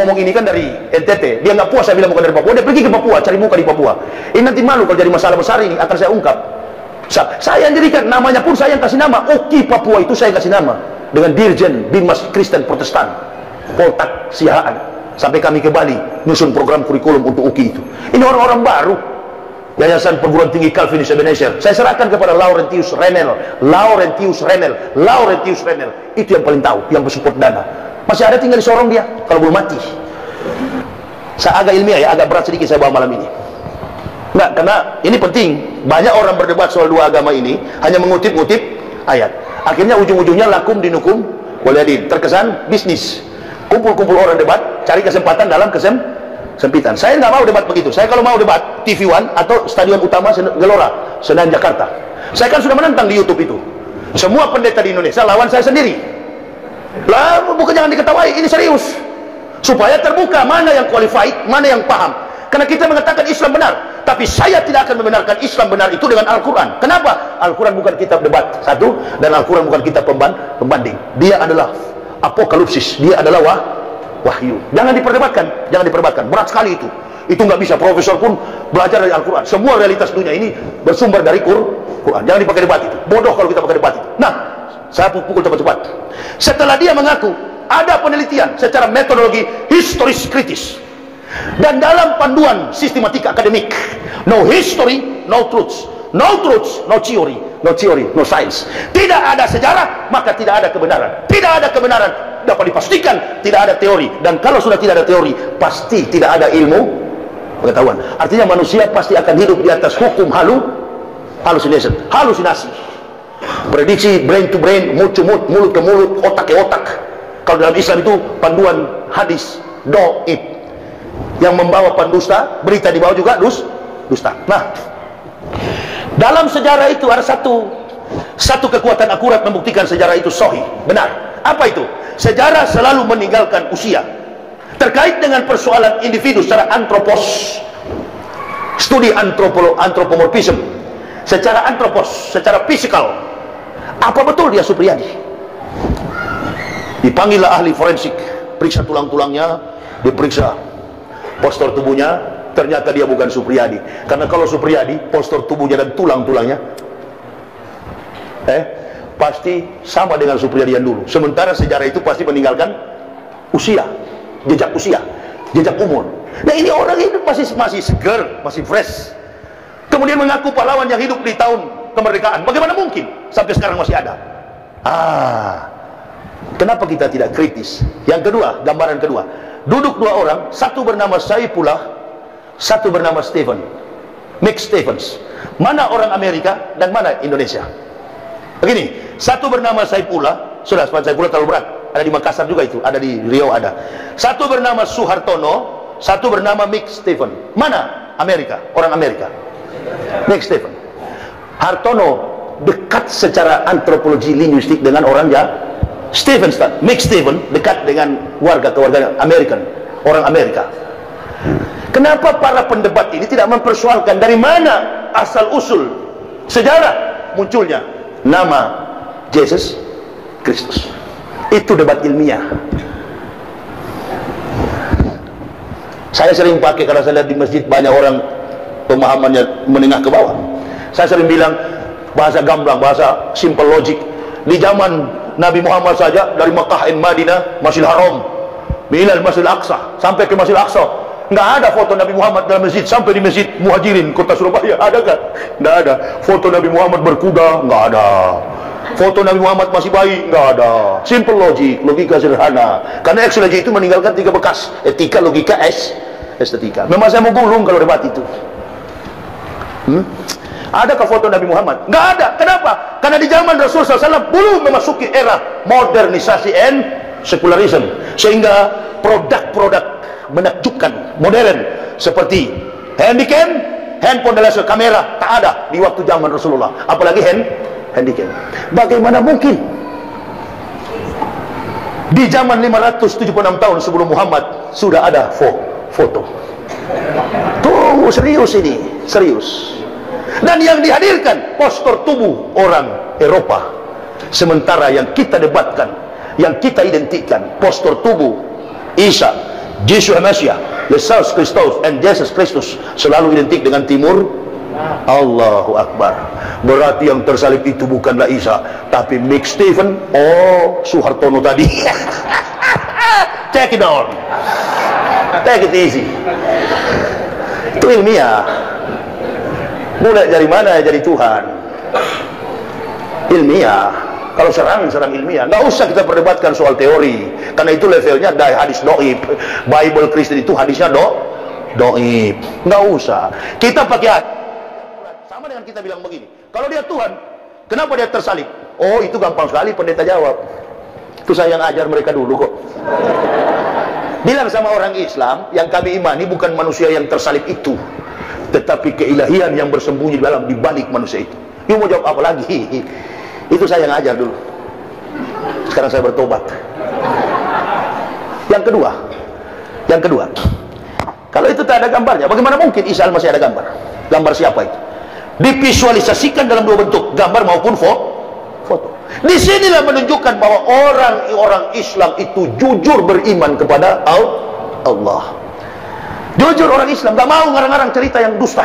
ngomong ini kan dari NTT, dia nggak puas saya bilang bukan dari Papua, dia pergi ke Papua, cari muka di Papua. Ini nanti malu kalau jadi masalah besar ini, akan saya ungkap. Saya yang jadikan, namanya pun saya yang kasih nama, UKI Papua itu saya kasih nama, dengan Dirjen Binmas Kristen Protestan, Poltak Siahaan, sampai kami ke Bali, nyusun program kurikulum untuk UKI itu. Ini orang-orang baru, Yayasan Perguruan Tinggi Calvinis Ebenezer. Saya serahkan kepada Laurentius Renel, itu yang paling tahu, yang bersupport dana. Masih ada tinggal di Sorong dia, kalau belum mati. Saya agak ilmiah ya, agak berat sedikit saya bawa malam ini. Enggak, karena ini penting. Banyak orang berdebat soal dua agama ini, hanya mengutip-ngutip ayat. Akhirnya ujung-ujungnya lakum dinukum waliyadin. Terkesan bisnis. Kumpul-kumpul orang debat, cari kesempatan dalam kesempitan. Saya nggak mau debat begitu. Saya kalau mau debat, TV One atau Stadion Utama Gelora, Senayan Jakarta. Saya kan sudah menentang di YouTube itu. Semua pendeta di Indonesia lawan saya sendiri. Lah, bukan jangan diketawai, ini serius. Supaya terbuka mana yang qualified, mana yang paham. Karena kita mengatakan Islam benar, tapi saya tidak akan membenarkan Islam benar itu dengan Al-Quran. Kenapa? Al-Quran bukan kitab debat, satu, dan Al-Quran bukan kitab pembanding. Dia adalah apokalipsis, dia adalah wahyu. Jangan diperdebatkan, berat sekali itu. Itu nggak bisa, profesor pun belajar dari Al-Quran. Semua realitas dunia ini bersumber dari Quran. Jangan dipakai debat itu. Bodoh kalau kita pakai debat itu. Nah, saya pukul cepat-cepat. Setelah dia mengaku ada penelitian secara metodologi historis kritis, dan dalam panduan sistematika akademik, no history, no truths, no theory, no science. Tidak ada sejarah, maka tidak ada kebenaran. Tidak ada kebenaran dapat dipastikan, tidak ada teori. Dan kalau sudah tidak ada teori, pasti tidak ada ilmu pengetahuan. Artinya manusia pasti akan hidup di atas hukum halusinasi. Prediksi brain to brain, mood to mood, mulut ke mulut, otak ke otak. Kalau dalam Islam itu panduan hadis doib yang membawa pendusta, berita di bawah juga dusta. Nah, dalam sejarah itu ada satu kekuatan akurat membuktikan sejarah itu sahih, benar. Apa itu? Sejarah selalu meninggalkan usia. Terkait dengan persoalan individu secara antropos, studi antropomorfism, secara secara fisikal, apa betul dia Supriyadi? Dipanggillah ahli forensik, periksa tulang-tulangnya, diperiksa postur tubuhnya, ternyata dia bukan Supriyadi. Karena kalau Supriyadi, postur tubuhnya dan tulang-tulangnya pasti sama dengan Supriyadi yang dulu. Sementara sejarah itu pasti meninggalkan usia, jejak umur. Nah, ini orang hidup masih segar, masih fresh. Kemudian mengaku pahlawan yang hidup di tahun kemerdekaan. Bagaimana mungkin sampai sekarang masih ada? Kenapa kita tidak kritis? Yang kedua, gambaran kedua, duduk dua orang, satu bernama Saifullah, satu bernama Stephen, Mick Stephens. Mana orang Amerika dan mana Indonesia? Begini, satu bernama Saifullah, sudah Saifullah terlalu berat, ada di Makassar juga itu, ada di Riau ada. Satu bernama Suhartono, satu bernama Mick Stephen. Mana Amerika? Orang Amerika. Mick Stephen. Hartono dekat secara antropologi linguistik dengan orang Mick Stephen dekat dengan keluarga American, orang Amerika. Kenapa para pendebat ini tidak mempersoalkan dari mana asal usul sejarah munculnya nama Yesus Kristus? Itu debat ilmiah. Saya sering pakai, karena saya lihat di masjid banyak orang pemahamannya menengah ke bawah. Saya sering bilang bahasa gamblang, bahasa simple logic. Di zaman Nabi Muhammad saja, dari Makkah dan Madinah, Masjidil Haram, Minal Masjidil Aqsa, sampai ke Masjidil Aqsa, nggak ada foto Nabi Muhammad dalam masjid. Sampai di Masjid Muhajirin Kota Surabaya, ada nggak? Nggak ada. Foto Nabi Muhammad berkuda, nggak ada. Foto Nabi Muhammad masih bayi, nggak ada. Simple logic, logika sederhana. Karena eksologi itu meninggalkan tiga bekas: etika, logika, estetika. Memang saya mau gulung kalau debat itu. Adakah foto Nabi Muhammad? Nggak ada. Kenapa? Karena di zaman Rasulullah SAW belum memasuki era modernisasi and secularism, sehingga produk-produk menakjubkan modern seperti handycam, handphone dan laser kamera tak ada di waktu zaman Rasulullah, apalagi handycam. Bagaimana mungkin di zaman 576 tahun sebelum Muhammad sudah ada foto? Tuh, serius ini, serius. Dan yang dihadirkan postur tubuh orang Eropa, sementara yang kita debatkan, yang kita identikan postur tubuh Isa, Yesus Mesias, Yesus Kristus, and Jesus Kristus selalu identik dengan timur. Allahu Akbar. Berarti yang tersalib itu bukanlah Isa, tapi Mick Stephen. Oh, Soehartono tadi. Check it out. Take it easy. Itu ilmiah. Mulai dari mana jadi Tuhan? Ilmiah. Kalau serang ilmiah. Nggak usah kita perdebatkan soal teori, karena itu levelnya dari hadis doib. Bible Kristen itu hadisnya doib. Nggak usah. Kita pakai hadis. Sama dengan kita bilang begini, kalau dia Tuhan, kenapa dia tersalib? Oh, itu gampang sekali pendeta jawab. Itu saya yang ajar mereka dulu kok. Bilang sama orang Islam, yang kami imani bukan manusia yang tersalib itu, tetapi keilahian yang bersembunyi di balik manusia itu. You mau jawab apa lagi? Itu saya yang ajar dulu. Sekarang saya bertobat. Yang kedua, kalau itu tak ada gambarnya, bagaimana mungkin Isa masih ada gambar? Gambar siapa itu? Divisualisasikan dalam dua bentuk, gambar maupun foto. Disinilah menunjukkan bahwa orang Islam itu jujur beriman kepada Allah. Jujur orang Islam, gak mau ngarang-ngarang cerita yang dusta.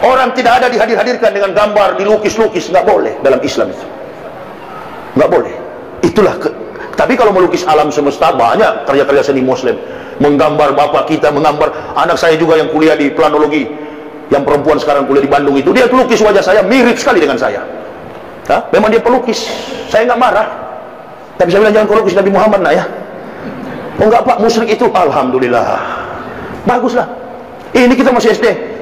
Orang tidak ada dihadirkan dengan gambar, dilukis-lukis, nggak boleh dalam Islam itu, nggak boleh. Itulah tapi kalau melukis alam semesta, banyak karya-karya seni Muslim, menggambar bapak kita, menggambar anak saya juga yang kuliah di planologi, yang perempuan sekarang kuliah di Bandung itu, dia lukis wajah saya mirip sekali dengan saya. Memang dia pelukis, saya nggak marah, tapi saya bilang jangan kau lukis Nabi Muhammad ya. Oh enggak Pak, musyrik itu. Alhamdulillah, baguslah. Ini kita masih SD.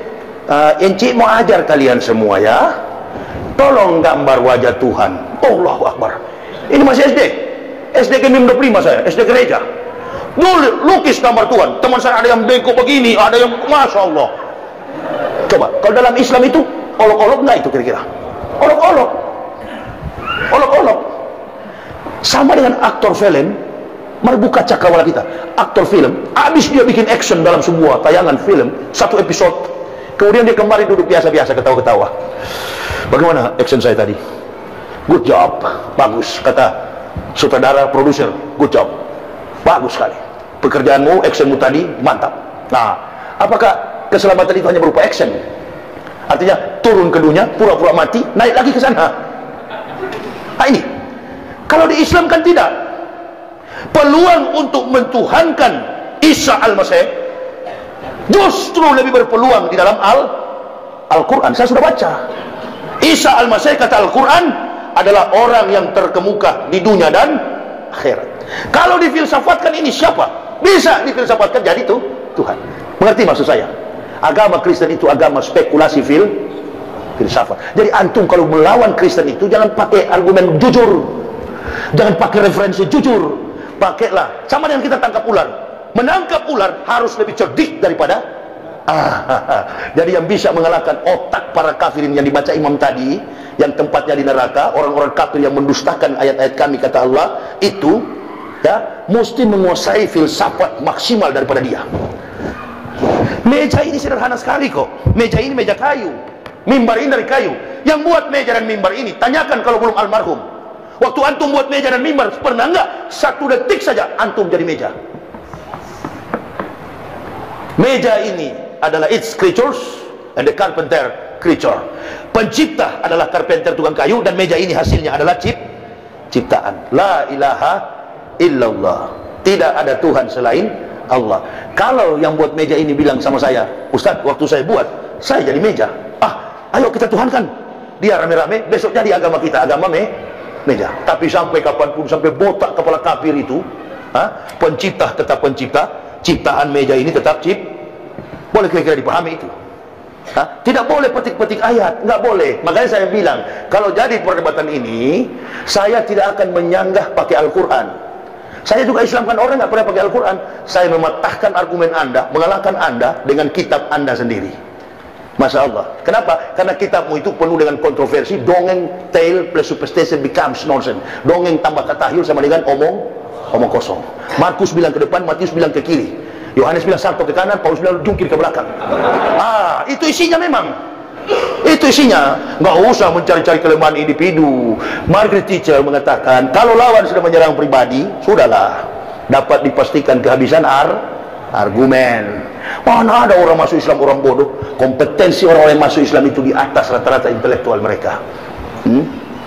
Encik mau ajar kalian semua ya, tolong gambar wajah Tuhan. Allahu Akbar. Ini masih SD ke-25 saya, SD gereja. Lukis gambar Tuhan. Teman saya ada yang bengkok begini, ada yang Masya Allah. Coba, kalau dalam Islam itu olok-olok nggak itu kira-kira? Olok-olok. Sama dengan aktor film, mari buka cakrawala kita. Aktor film, habis dia bikin action dalam sebuah tayangan film, satu episode, kemudian dia kembali duduk biasa-biasa, ketawa-ketawa. Bagaimana action saya tadi? Good job, bagus, kata sutradara, produser. Good job, bagus sekali. Pekerjaanmu, actionmu tadi, mantap. Nah, apakah keselamatan itu hanya berupa action? Artinya turun ke dunia, pura-pura mati, naik lagi ke sana. Nah ini, kalau di Islam kan tidak. Peluang untuk mentuhankan Isa Al-Masih justru lebih berpeluang di dalam Al-Quran. Saya sudah baca. Isa Al-Masih, kata Al-Quran, adalah orang yang terkemuka di dunia dan akhirat. Kalau difilsafatkan ini siapa? Bisa difilsafatkan jadi Tuhan. Mengerti maksud saya? Agama Kristen itu agama spekulasi filsafat. Jadi antum kalau melawan Kristen itu jangan pakai argumen jujur, jangan pakai referensi jujur. Pakailah sama dengan kita tangkap ular. Menangkap ular harus lebih cerdik daripada jadi yang bisa mengalahkan otak para kafirin yang dibaca imam tadi, yang tempatnya di neraka, orang-orang kafir yang mendustakan ayat-ayat kami, kata Allah, itu ya mesti menguasai filsafat maksimal daripada dia. Meja ini sederhana sekali kok. Meja ini meja kayu, mimbar ini dari kayu. Yang buat meja dan mimbar ini, tanyakan kalau belum almarhum, waktu antum buat meja dan mimbar, pernah enggak 1 detik saja antum jadi meja? Meja ini adalah its creatures and the carpenter creature. Pencipta adalah carpenter, tukang kayu, dan meja ini hasilnya adalah ciptaan. La ilaha illallah. Tidak ada Tuhan selain Allah. Kalau yang buat meja ini bilang sama saya, Ustaz, waktu saya buat, saya jadi meja. Ayo kita tuhankan dia rame-rame, besok jadi agama kita, agama meja. Tapi sampai kapanpun, sampai botak kepala kafir itu, pencipta tetap pencipta, ciptaan meja ini tetap boleh kira-kira dipahami itu? Tidak boleh petik-petik ayat, nggak boleh. Makanya saya bilang, kalau jadi perdebatan ini, saya tidak akan menyanggah pakai Al-Quran. Saya juga Islamkan orang nggak pernah pakai Al-Quran. Saya mematahkan argumen Anda, mengalahkan Anda dengan kitab Anda sendiri. Masya Allah. Kenapa? Karena kitabmu itu penuh dengan kontroversi. Dongeng, tale plus superstition becomes nonsense. Dongeng tambah katahyul sama dengan omong kosong. Markus bilang ke depan, Matius bilang ke kiri, Yohanes bilang salto ke kanan, Paulus bilang jungkir ke belakang. Itu isinya memang. Itu isinya. Nggak usah mencari-cari kelemahan individu. Margaret Thatcher mengatakan, kalau lawan sudah menyerang pribadi, sudahlah. dapat dipastikan kehabisan argumen. Mana ada orang masuk Islam orang bodoh? Kompetensi orang yang masuk Islam itu di atas rata-rata intelektual mereka.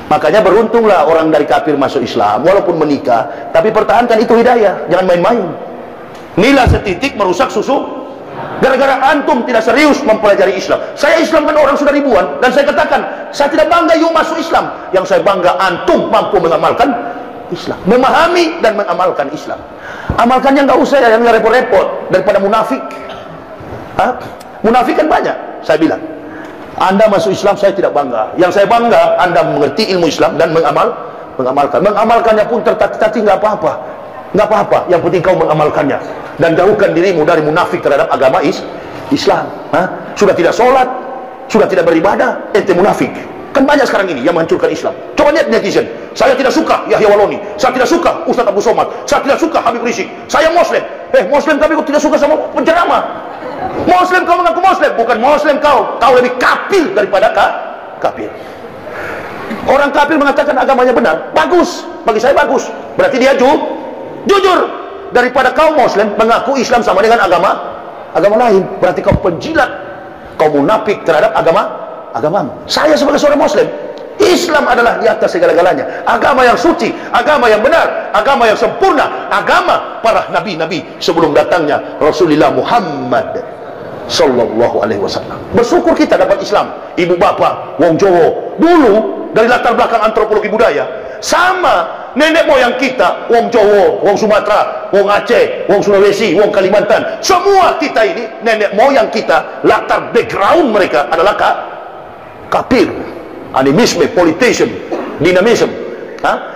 Makanya beruntunglah orang dari kafir masuk Islam, walaupun menikah, tapi pertahankan itu hidayah, jangan main-main. Nila setitik merusak susu. Gara-gara antum tidak serius mempelajari Islam. Saya Islam kan orang sudah ribuan, dan saya katakan, saya tidak bangga you masuk Islam. Yang saya bangga antum mampu mengamalkan Islam, memahami dan mengamalkan Islam. Amalkannya nggak usah yang repot-repot daripada munafik. Munafik kan banyak. Saya bilang, Anda masuk Islam saya tidak bangga. Yang saya bangga Anda mengerti ilmu Islam dan mengamalkan. Mengamalkannya pun tertati-tati nggak apa-apa. Nggak apa-apa. Yang penting kau mengamalkannya dan jauhkan dirimu dari munafik terhadap agama Islam. Sudah tidak sholat, sudah tidak beribadah, ente munafik. Kan banyak sekarang ini yang menghancurkan Islam. Coba lihat netizen. Saya tidak suka Yahya Waloni, saya tidak suka Ustaz Abu Somad, saya tidak suka Habib Rizik. Saya Muslim. Muslim tapi kau tidak suka sama penceramah. Muslim kau mengaku Muslim, bukan Muslim kau lebih kafir daripada kafir. Orang kafir mengatakan agamanya benar, bagus, bagi saya bagus. Berarti dia jujur. Daripada kau Muslim mengaku Islam sama dengan agama lain, berarti kau penjilat, kau munafik terhadap agamamu. Saya sebagai seorang Muslim, Islam adalah di atas segala-galanya. Agama yang suci, agama yang benar, agama yang sempurna, agama para nabi-nabi sebelum datangnya Rasulullah Muhammad sallallahu alaihi wasallam. Bersyukur kita dapat Islam. Ibu bapa wong Jawa dulu dari latar belakang antropologi budaya sama nenek moyang kita, wong Jawa, wong Sumatera, wong Aceh, wong Sulawesi, wong Kalimantan, semua kita ini nenek moyang kita, latar background mereka adalah kafir, animisme, politisme, dinamisme.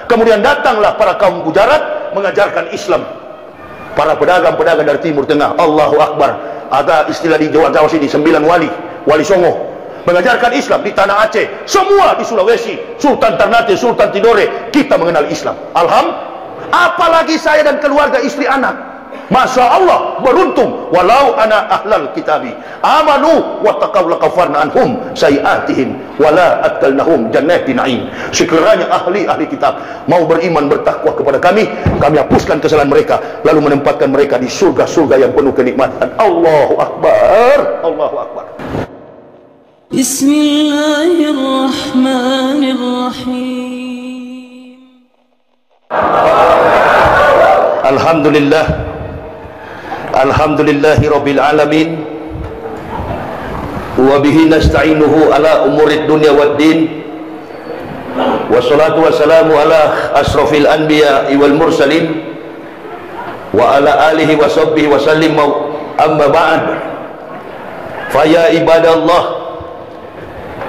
Kemudian datanglah para kaum Gujarat mengajarkan Islam. Para pedagang-pedagang dari Timur Tengah, Allahu Akbar, ada istilah di Jawa sini 9 wali Songo, mengajarkan Islam di tanah Aceh, semua di Sulawesi, Sultan Ternate, Sultan Tidore, kita mengenal Islam. Apalagi saya dan keluarga, istri, anak. Masya Allah, beruntung. Walau ana ahlal kitabi amanu wa taqaw laqafarna anhum sayiatihim wala adkalnahum jannati na'im. Sekiranya ahli kitab mau beriman bertakwa kepada kami hapuskan kesalahan mereka, lalu menempatkan mereka di surga-surga yang penuh kenikmatan. Allahu Akbar, Allahu Akbar. Bismillahirrahmanirrahim. Alhamdulillah, alhamdulillahi rabbil alamin, wa bihi nasta'inuhu ala umurid dunya waddin, wassalatu wassalamu ala asrafil anbiya wal mursalin wa ala alihi wa sahbihi wa sallim. Amma ba'd, faya ibadallah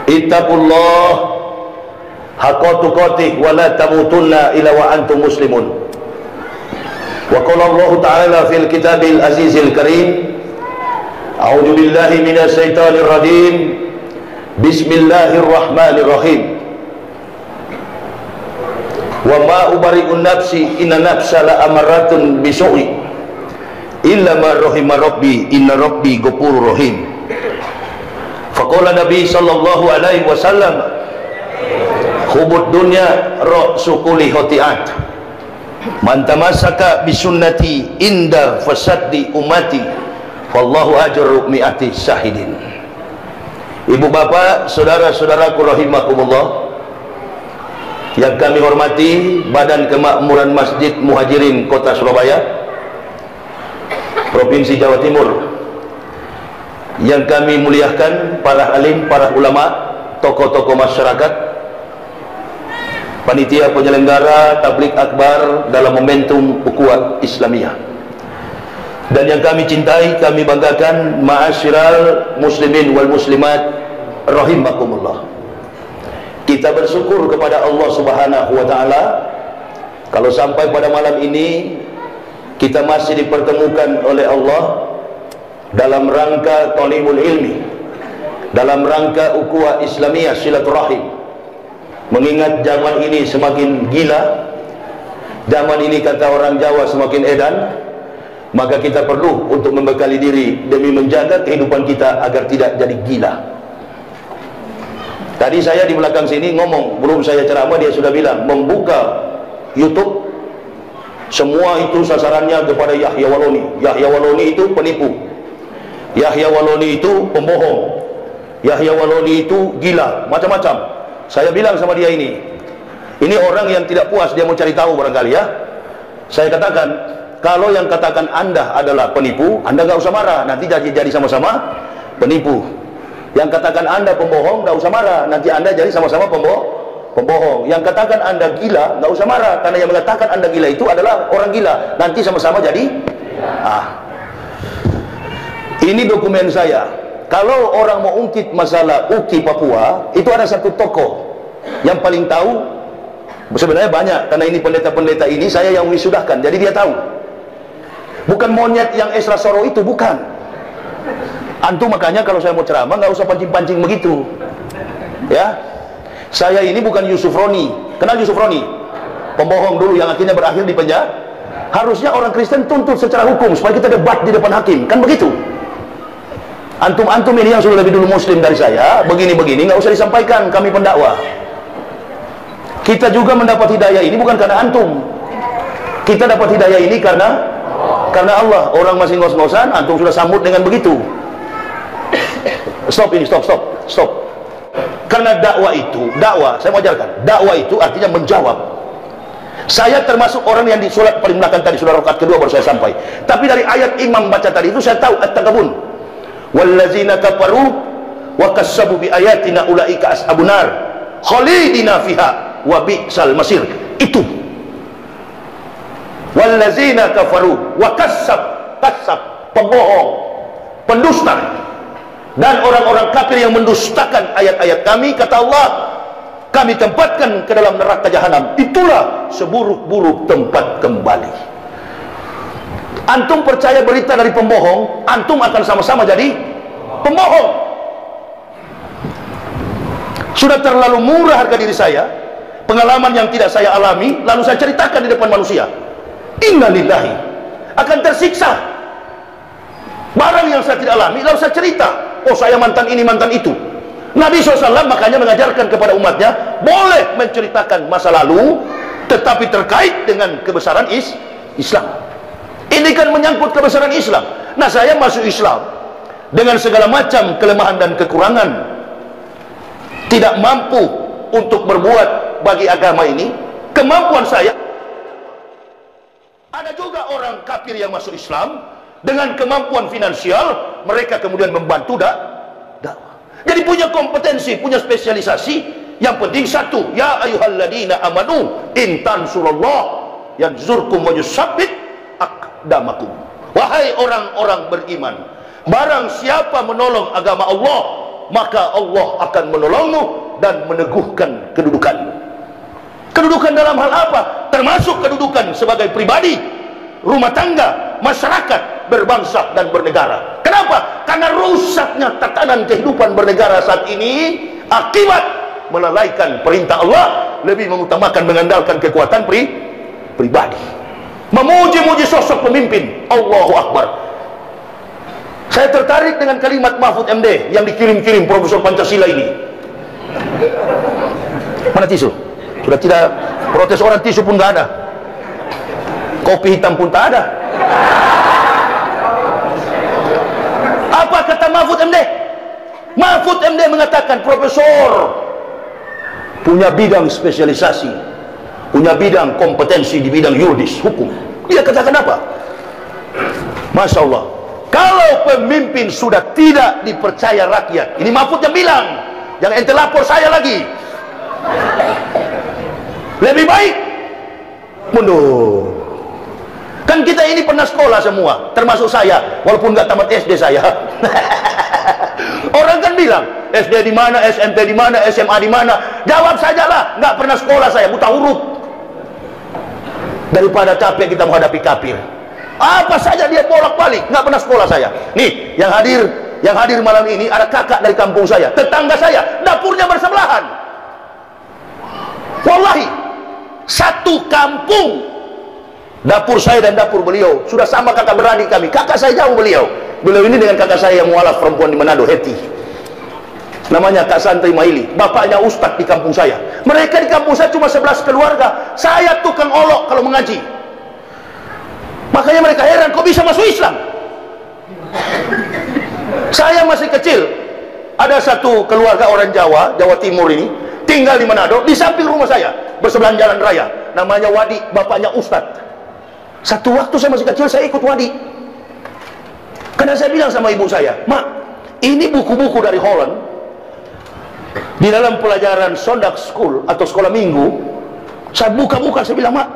ittaqullah haqqa tuqatih wa la tamutunna illa wa antum muslimun. Wa qala Allah Ta'ala fil kitabil azizil karim, a'udzu billahi minasy syaithanir rajim, bismillahirrahmanirrahim. Wa ma ubari'un nafsi inna nafsa la amaratun bisu'i illa ma rahima rabbi inna rabbi ghafurur rahim. Faqala Nabi sallallahu alaihi wasallam, hubud dunya ra'su kulli khati'at, man tamassaka bisunnati inda fasaddi ummati wallahu ajru mi'ati syahidin. Ibu bapak, saudara-saudaraku rahimakumullah yang kami hormati, Badan Kemakmuran Masjid Muhajirin Kota Surabaya, Provinsi Jawa Timur, yang kami muliakan para alim, para ulama, tokoh-tokoh masyarakat, panitia penyelenggara tabligh akbar dalam momentum ukhuwah Islamiyah, dan yang kami cintai, kami banggakan, ma'asyiral muslimin wal muslimat rahimakumullah. Kita bersyukur kepada Allah Subhanahu wa taala kalau sampai pada malam ini kita masih dipertemukan oleh Allah dalam rangka talibul ilmi, dalam rangka ukhuwah Islamiyah, silaturahim. Mengingat zaman ini semakin gila, zaman ini kata orang Jawa semakin edan, maka kita perlu untuk membekali diri demi menjaga kehidupan kita agar tidak jadi gila. Tadi saya di belakang sini ngomong, belum saya ceramah dia sudah bilang membuka YouTube Semua itu sasarannya kepada Yahya Waloni. Yahya Waloni itu penipu. Yahya Waloni itu pembohong. Yahya Waloni itu gila, macam-macam. Saya bilang sama dia, ini orang yang tidak puas, dia mau cari tahu barangkali ya. Saya katakan, kalau yang katakan Anda adalah penipu, Anda nggak usah marah, nanti jadi sama-sama penipu. Yang katakan Anda pembohong, nggak usah marah, nanti Anda jadi sama-sama pembohong. Yang katakan Anda gila, nggak usah marah, karena yang mengatakan Anda gila itu adalah orang gila, nanti sama-sama jadi. Ini dokumen saya. Kalau orang mau ungkit masalah UKI Papua, itu ada satu tokoh yang paling tahu. Sebenarnya banyak, karena ini pendeta-pendeta ini saya yang wisudahkan, jadi dia tahu. Bukan monyet yang Esra Soro itu, bukan. Antum makanya kalau saya mau ceramah nggak usah pancing-pancing begitu. Ya, saya ini bukan Yusuf Roni. Kenal Yusuf Roni? Pembohong dulu yang akhirnya berakhir di penjara. Harusnya orang Kristen tuntut secara hukum supaya kita debat di depan hakim, kan begitu? Antum ini yang sudah lebih dulu muslim dari saya, begini-begini nggak usah disampaikan, kami pendakwah. Kita juga mendapat hidayah ini bukan karena antum. Kita dapat hidayah ini karena Allah. Orang masih ngos-ngosan, antum sudah sambut dengan begitu. Stop. Karena dakwah, saya mau ajarkan. Dakwah itu artinya menjawab. Saya termasuk orang yang di surat paling belakang tadi, surat rakaat kedua baru saya sampai. Tapi dari ayat imam baca tadi itu saya tahu At-Tagabun. Wallazina kafaru wa kassabu bi ayatina ulaika ashabun nar khalidina fiha wa bi'sal masir. Itu wallazina kafaru wa kassab pembohong, pendusta, dan orang-orang kafir yang mendustakan ayat-ayat kami, kata Allah, kami tempatkan ke dalam neraka jahanam. Itulah seburuk-buruk tempat kembali. Antum percaya berita dari pembohong, antum akan sama-sama jadi pembohong. Sudah terlalu murah harga diri saya, pengalaman yang tidak saya alami, lalu saya ceritakan di depan manusia. Innalillahi, akan tersiksa. Barang yang saya tidak alami, lalu saya cerita. Oh, saya mantan ini, mantan itu. Nabi SAW makanya mengajarkan kepada umatnya, boleh menceritakan masa lalu, tetapi terkait dengan kebesaran Islam. Ini kan menyangkut kebesaran Islam. Nah, saya masuk Islam dengan segala macam kelemahan dan kekurangan, tidak mampu untuk berbuat bagi agama ini. Kemampuan saya, ada juga orang kafir yang masuk Islam dengan kemampuan finansial, mereka kemudian membantu dakwah. Jadi punya kompetensi, punya spesialisasi. Yang penting satu, ya ayyuhalladzina amanu in tansurullah yanzurkum wa yusabbit aqdamakum. Wahai orang-orang beriman, barang siapa menolong agama Allah, maka Allah akan menolongmu dan meneguhkan kedudukanmu. Kedudukan dalam hal apa? Termasuk kedudukan sebagai pribadi, rumah tangga, masyarakat, berbangsa dan bernegara. Kenapa? Karena rusaknya tatanan kehidupan bernegara saat ini akibat melalaikan perintah Allah, lebih mengutamakan mengandalkan kekuatan pribadi. Memuji-muji sosok pemimpin. Allahu Akbar. Saya tertarik dengan kalimat Mahfud MD yang dikirim-kirim Profesor Pancasila ini. Mana tisu? Sudah tidak protes orang, tisu pun nggak ada, kopi hitam pun tak ada. Apa kata Mahfud MD? Mahfud MD mengatakan profesor punya bidang spesialisasi, punya bidang kompetensi di bidang yuridis, hukum. Dia katakan apa? Masya Allah, kalau pemimpin sudah tidak dipercaya rakyat, ini Mahfud yang bilang, jangan ente lapor saya lagi, lebih baik mundur. Kan kita ini pernah sekolah semua, termasuk saya, walaupun nggak tamat SD saya. Orang kan bilang, SD di mana, SMP di mana, SMA di mana? Jawab sajalah, nggak pernah sekolah saya, buta huruf. Daripada capek kita menghadapi kafir. Apa saja dia bolak-balik, nggak pernah sekolah saya. Nih, yang hadir malam ini ada kakak dari kampung saya, tetangga saya, dapurnya bersebelahan. Wallahi, satu kampung, dapur saya dan dapur beliau sudah sama kakak beradik kami. Kakak saya jauh beliau ini dengan kakak saya yang mualaf perempuan di Manado, Heti, namanya Kak Santri Maili, bapaknya ustadz di kampung saya. Mereka di kampung saya cuma 11 keluarga. Saya tukang olok kalau mengaji. Makanya mereka heran, kok bisa masuk Islam? Saya masih kecil, ada satu keluarga orang Jawa, Jawa Timur ini, tinggal di Manado, di samping rumah saya, bersebelahan jalan raya. Namanya Wadi, bapaknya Ustadz. Satu waktu saya masih kecil, saya ikut Wadi. Karena saya bilang sama ibu saya, Mak, ini buku-buku dari Holland. Di dalam pelajaran Sunday School atau sekolah minggu, saya buka-buka, saya bilang, Mak,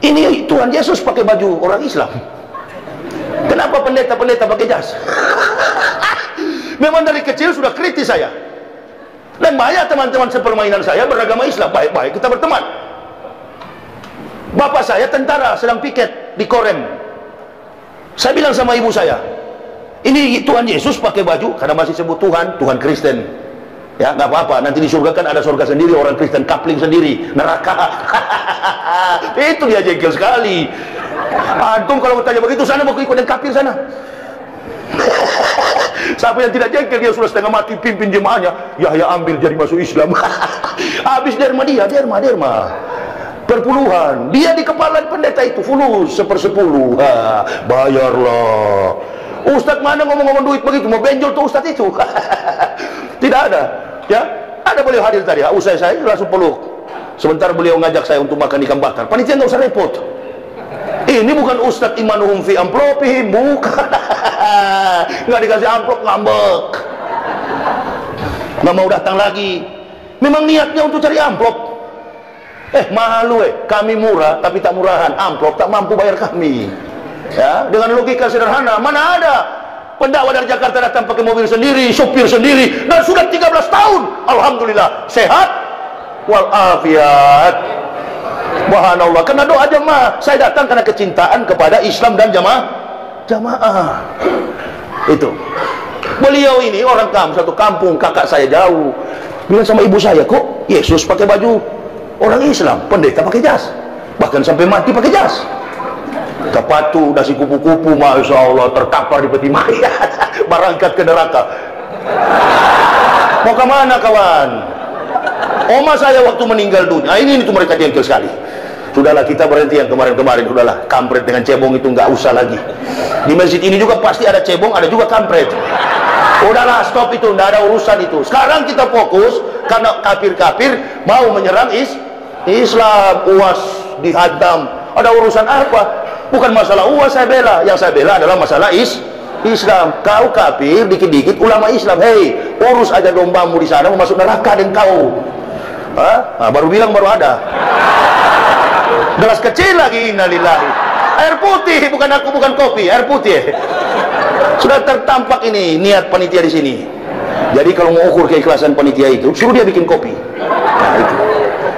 ini Tuhan Yesus pakai baju orang Islam. Kenapa pendeta-pendeta pakai jas? Memang dari kecil sudah kritis saya. Dan banyak teman-teman sepermainan saya beragama Islam. Baik-baik kita berteman. Bapak saya tentara sedang piket di Korem. Saya bilang sama ibu saya, ini Tuhan Yesus pakai baju, karena masih sebut Tuhan, Tuhan Kristen. Ya, nggak apa-apa, nanti di surga kan ada surga sendiri, orang Kristen kapling sendiri, neraka. Itu dia jengkel sekali. Antum kalau bertanya begitu, sana mau ikut yang kafir sana. Siapa yang tidak jengkel, dia sudah setengah mati pimpin jemaahnya, Yahya ambil jadi masuk Islam. Habis derma dia, derma perpuluhan, dia di kepala pendeta itu fulus 1/10. Bayarlah. Ustadz mana ngomong-ngomong duit begitu, mau benjol tuh Ustadz itu. Tidak ada, ya. Ada beliau hadir tadi, usai saya langsung peluk. Sebentar beliau ngajak saya untuk makan ikan bakar. Panitia nggak usah repot. Ini bukan Ustadz imanuhum fi amplopihim, bukan. Nggak dikasih amplop, ngambek, nggak mau datang lagi. Memang niatnya untuk cari amplop. Malu kami murah tapi tak murahan, amplop tak mampu bayar kami. Ya, dengan logika sederhana, mana ada pendakwa dari Jakarta datang pakai mobil sendiri, sopir sendiri, dan sudah 13 tahun, alhamdulillah, sehat walafiat. Subhanallah, karena doa jemaah. Saya datang karena kecintaan kepada Islam dan jamaah. Itu. Beliau ini orang satu kampung, kakak saya jauh. Bilang sama ibu saya, kok Yesus pakai baju orang Islam, pendeta pakai jas, bahkan sampai mati pakai jas. Kepatu, dasi kupu-kupu, masya Allah, terkapar di peti mayat, berangkat ke neraka. Mau kemana kawan? Oma saya waktu meninggal dunia, ini tuh mereka jengkel sekali. Sudahlah, kita berhenti yang kemarin-kemarin, sudahlah, kampret dengan cebong itu nggak usah lagi. Di masjid ini juga pasti ada cebong, ada juga kampret. Udahlah, stop itu, nggak ada urusan itu. Sekarang kita fokus, karena kafir-kafir mau menyerang Islam, UAS dihantam. Ada urusan apa? Bukan masalah UAS saya bela, yang saya bela adalah masalah Islam. Kau kafir, dikit-dikit ulama Islam, hei, urus aja dombamu di sana, mau masuk neraka dan kau. Nah, baru bilang baru ada. Gelas kecil lagi, innalillahi. Air putih, bukan aku, bukan kopi, air putih. Sudah tertampak ini niat panitia di sini. Jadi kalau mau ukur keikhlasan panitia itu, suruh dia bikin kopi. Nah, itu.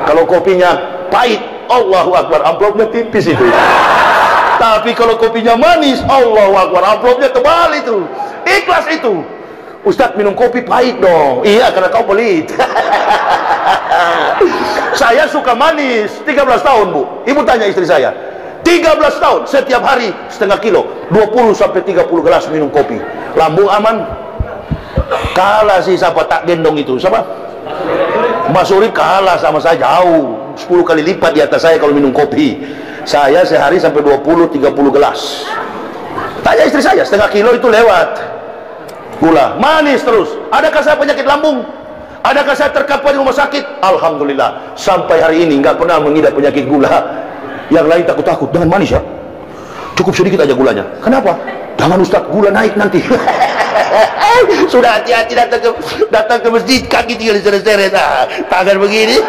Kalau kopinya pahit, Allahu Akbar, amplopnya tipis itu. Tapi kalau kopinya manis, Allahu Akbar, amplopnya tebal itu. Ikhlas itu. Ustadz, minum kopi pahit dong. Iya, karena kau pelit. Saya suka manis, 13 tahun bu. Ibu tanya istri saya, 13 tahun, setiap hari setengah kilo, 20 sampai 30 gelas minum kopi. Lambung aman. Kalah sih siapa tak gendong itu, siapa? Mas Urip kalah sama saya jauh, 10 kali lipat di atas saya kalau minum kopi. Saya sehari sampai 20-30 gelas. Tanya istri saya, setengah kilo itu lewat. Gula, manis terus. Adakah saya penyakit lambung? Adakah saya terkapar di rumah sakit? Alhamdulillah, sampai hari ini nggak pernah mengidap penyakit gula. Yang lain takut-takut, jangan manis ya, cukup sedikit aja gulanya. Kenapa? Jangan Ustaz, gula naik nanti. Sudah hati-hati datang ke masjid, kaki tinggal diseret-seret, tangan begini.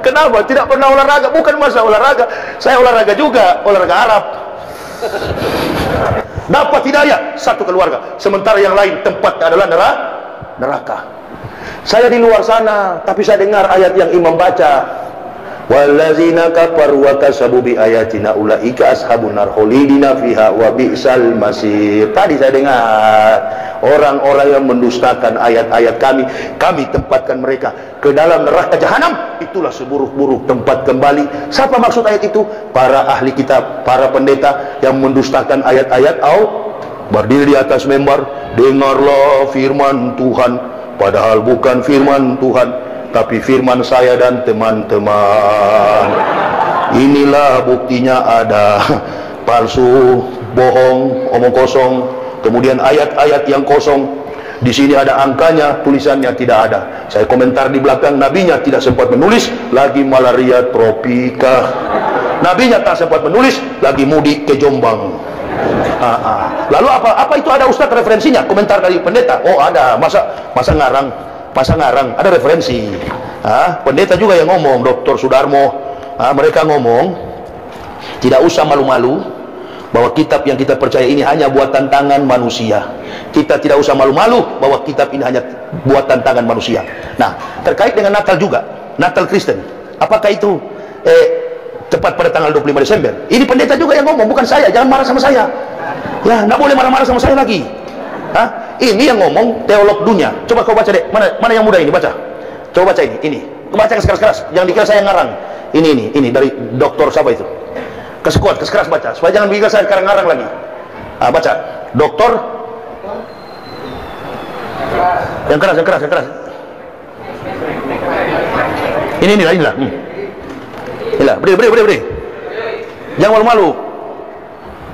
Kenapa? Tidak pernah olahraga. Bukan masa olahraga, saya olahraga juga, olahraga Arab. Dapat hidayah satu keluarga, sementara yang lain tempatnya adalah neraka. Saya di luar sana, tapi saya dengar ayat yang imam baca, wallazina kafaru wa kasabu bi ayatina ulaika ashabun nar khalidina fiha wa bi'sal masir. Tadi saya dengar orang-orang yang mendustakan ayat-ayat kami tempatkan mereka ke dalam neraka jahanam, itulah seburuk-buruk tempat kembali. Siapa maksud ayat itu? Para ahli kitab, para pendeta yang mendustakan ayat-ayat. Berdiri di atas mimbar, dengarlah firman Tuhan, padahal bukan firman Tuhan, tapi firman saya dan teman-teman. Inilah buktinya ada palsu, bohong, omong kosong, kemudian ayat-ayat yang kosong. Di sini ada angkanya, tulisannya tidak ada. Saya komentar di belakang, nabinya tidak sempat menulis, lagi malaria tropika. Nabinya tak sempat menulis, lagi mudik ke Jombang. Lalu apa itu ada ustaz referensinya? Komentar dari pendeta. Oh ada, masa ngarang, ada referensi. Pendeta juga yang ngomong, Dr. Sudarmo. Mereka ngomong, tidak usah malu-malu bahwa kitab yang kita percaya ini hanya buatan tangan manusia. Kita tidak usah malu-malu bahwa kitab ini hanya buatan tangan manusia. Nah, terkait dengan Natal juga, Natal Kristen, apakah itu tepat pada tanggal 25 Desember? Ini pendeta juga yang ngomong, bukan saya. Jangan marah sama saya. Ya, nggak boleh marah-marah sama saya lagi. Ini yang ngomong teolog dunia. Coba kau baca deh, mana yang muda ini, baca. Coba baca ini. Baca keras-keras, jangan dikira saya ngarang. Ini dari doktor siapa itu? Keras baca, supaya jangan dikira saya ngarang lagi. Baca, doktor yang keras. Inilah. Inilah, beri. Jangan malu-malu.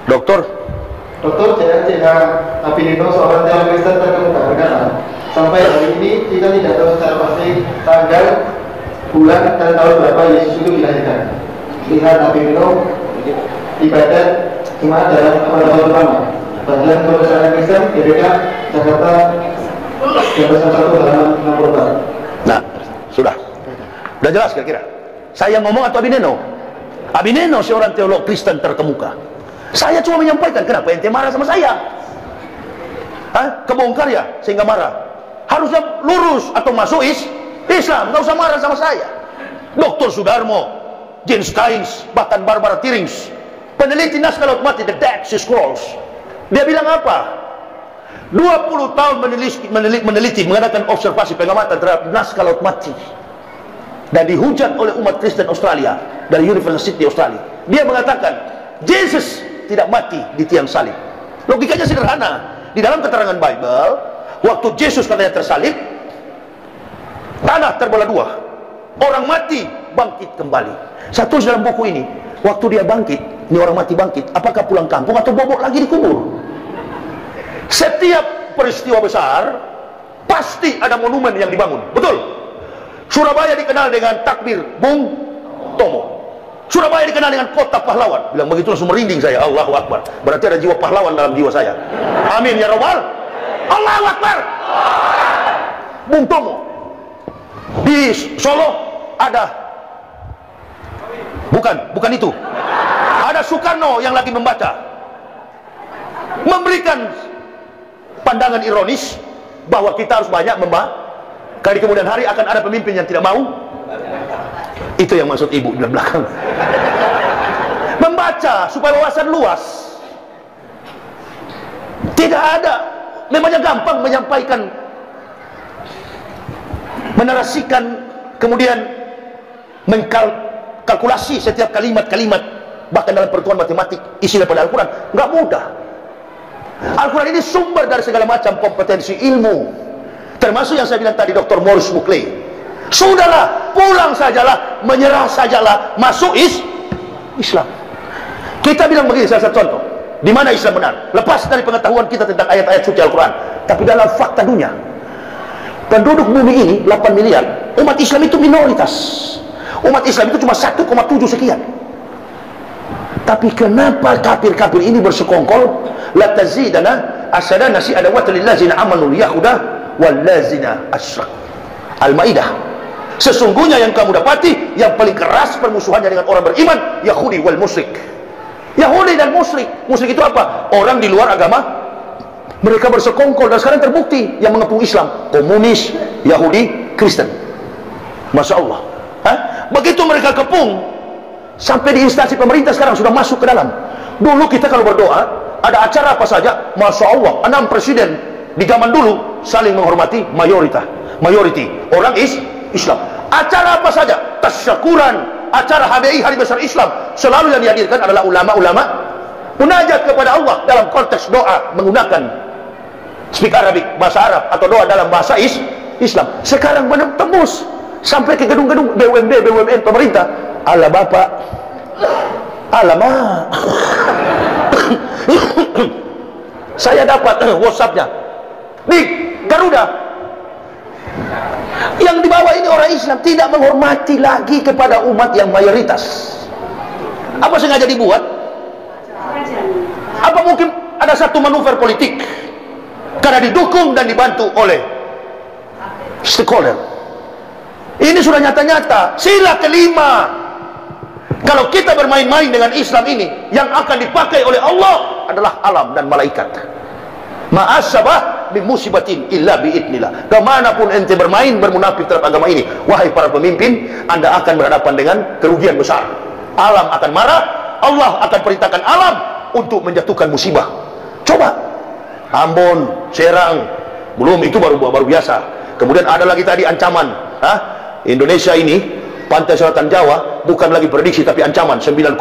Doktor C.H. Abinino, seorang teolog Kristen terkemuka, berkata, sampai hari ini kita tidak tahu secara pasti tanggal, bulan, dan tahun berapa Yesus itu dilahirkan. Lihat Abinino, ibadat Jumat dalam tahun pertama. Bagian Kebesaran Kristen, GBK, Jakarta, Jabatan 1 halaman 64. Nah, sudah jelas kira-kira. Saya ngomong atau Abineno? Abineno seorang teolog Kristen terkemuka. Saya cuma menyampaikan, kenapa ente marah sama saya? Kebongkar ya sehingga marah. Harusnya lurus atau masuk Islam, nggak usah marah sama saya. Dr. Sudarmo, James Steins, bahkan Barbara Tirings, peneliti naskah laut mati, The Dead Sea Scrolls, dia bilang apa? 20 tahun meneliti, mengadakan observasi pengamatan terhadap naskah laut mati, dan dihujat oleh umat Kristen Australia dari University Australia. Dia mengatakan Yesus tidak mati di tiang salib. Logikanya sederhana. Di dalam keterangan Bible, waktu Yesus katanya tersalib, tanah terbelah dua, orang mati bangkit kembali. Saya tulis dalam buku ini, waktu dia bangkit, ini orang mati bangkit, apakah pulang kampung atau bobok lagi dikubur? Setiap peristiwa besar pasti ada monumen yang dibangun, betul? Surabaya dikenal dengan takbir Bung Tomo. Surabaya dikenal dengan kota pahlawan. Bilang begitu langsung merinding saya. Allahu Akbar. Berarti ada jiwa pahlawan dalam jiwa saya. Amin ya Rabbal. Allahu Akbar. Bung Tomo. Di Solo ada, bukan itu. Ada Soekarno yang lagi membaca, memberikan pandangan ironis bahwa kita harus banyak kali kemudian hari akan ada pemimpin yang tidak mau. Itu yang maksud ibu di belakang. Membaca supaya wawasan luas. Tidak ada. Memangnya gampang menyampaikan, menarasikan, kemudian mengkalkulasi setiap kalimat-kalimat, bahkan dalam perhitungan matematik isi daripada Al-Quran. Nggak mudah. Al-Quran ini sumber dari segala macam kompetensi ilmu, termasuk yang saya bilang tadi, Dr. Maurice Buckley. Sudahlah, pulang sajalah, menyerah sajalah, masuk Islam. Kita bilang begini, salah satu contoh di mana Islam benar, lepas dari pengetahuan kita tentang ayat-ayat suci Al-Quran, tapi dalam fakta dunia, penduduk bumi ini 8 miliar, umat Islam itu minoritas. Umat Islam itu cuma 1,7 sekian. Tapi kenapa kafir-kafir ini bersekongkol? La tazidana asadana si adawata lillazina amanu yahuda wallazina asyrak. Al-Maidah. Sesungguhnya yang kamu dapati yang paling keras permusuhannya dengan orang beriman, Yahudi wal musyrik. Yahudi dan musyrik. Musyrik itu apa? Orang di luar agama. Mereka bersekongkol dan sekarang terbukti yang mengepung Islam, komunis, Yahudi, Kristen. Masya Allah. Begitu mereka kepung, sampai di instansi pemerintah sekarang sudah masuk ke dalam. Dulu kita kalau berdoa, ada acara apa saja, Masya Allah, 6 presiden di zaman dulu saling menghormati mayoriti orang Islam. Acara apa saja, tasyakuran, acara HBI Hari Besar Islam, selalu yang dihadirkan adalah ulama-ulama munajat kepada Allah dalam konteks doa menggunakan speak Arabic, bahasa Arab, atau doa dalam bahasa Islam. Sekarang tembus sampai ke gedung-gedung BUMD, BUMN pemerintah. Allah Bapak, Alamak. Saya dapat WhatsApp-nya di Garuda. Yang di bawah ini orang Islam tidak menghormati lagi kepada umat yang mayoritas. Apa sengaja dibuat? Apa mungkin ada satu manuver politik karena didukung dan dibantu oleh stakeholder? Ini sudah nyata-nyata. Sila kelima, kalau kita bermain-main dengan Islam ini, yang akan dipakai oleh Allah adalah alam dan malaikat. Ma'asabah bimusibatin illa biidnillah. Kemanapun ente bermain, bermunafik terhadap agama ini, wahai para pemimpin, anda akan berhadapan dengan kerugian besar. Alam akan marah, Allah akan perintahkan alam untuk menjatuhkan musibah. Coba Ambon, Serang, belum itu baru biasa. Kemudian ada lagi tadi ancaman. Indonesia ini, pantai selatan Jawa, bukan lagi prediksi tapi ancaman 9,8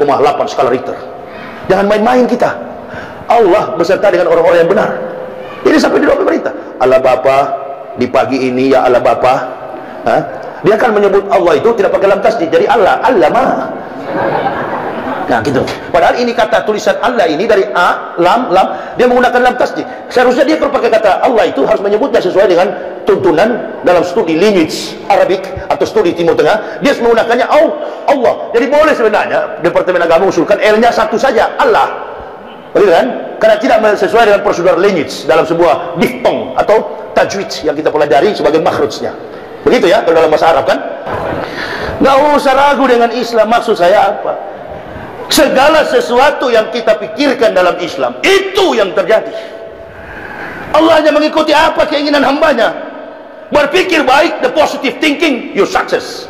skala Richter. Jangan main-main kita. Allah beserta dengan orang-orang yang benar. Ini sampai di luar pemerintah. Allah Bapa, di pagi ini ya Allah Bapa. Dia akan menyebut Allah itu tidak pakai lam tasdid, jadi Allah, Allama. Nah gitu. Padahal ini kata tulisan Allah ini dari A, lam, dia menggunakan lam tasdid. Seharusnya dia kalau pakai kata Allah itu harus menyebutnya sesuai dengan tuntunan dalam studi lineage Arabik atau studi Timur Tengah. Dia menggunakannya Allah. Jadi boleh sebenarnya Departemen Agama usulkan L-nya satu saja, Allah. Betul kan? Karena tidak sesuai dengan prosedur lineage dalam sebuah diftong atau tajwid yang kita pelajari sebagai makhrajnya. Begitu ya kalau dalam bahasa Arab kan? Nggak usah ragu dengan Islam. Maksud saya apa? Segala sesuatu yang kita pikirkan dalam Islam itu yang terjadi. Allah hanya mengikuti apa keinginan hambanya. Berpikir baik, the positive thinking, you success.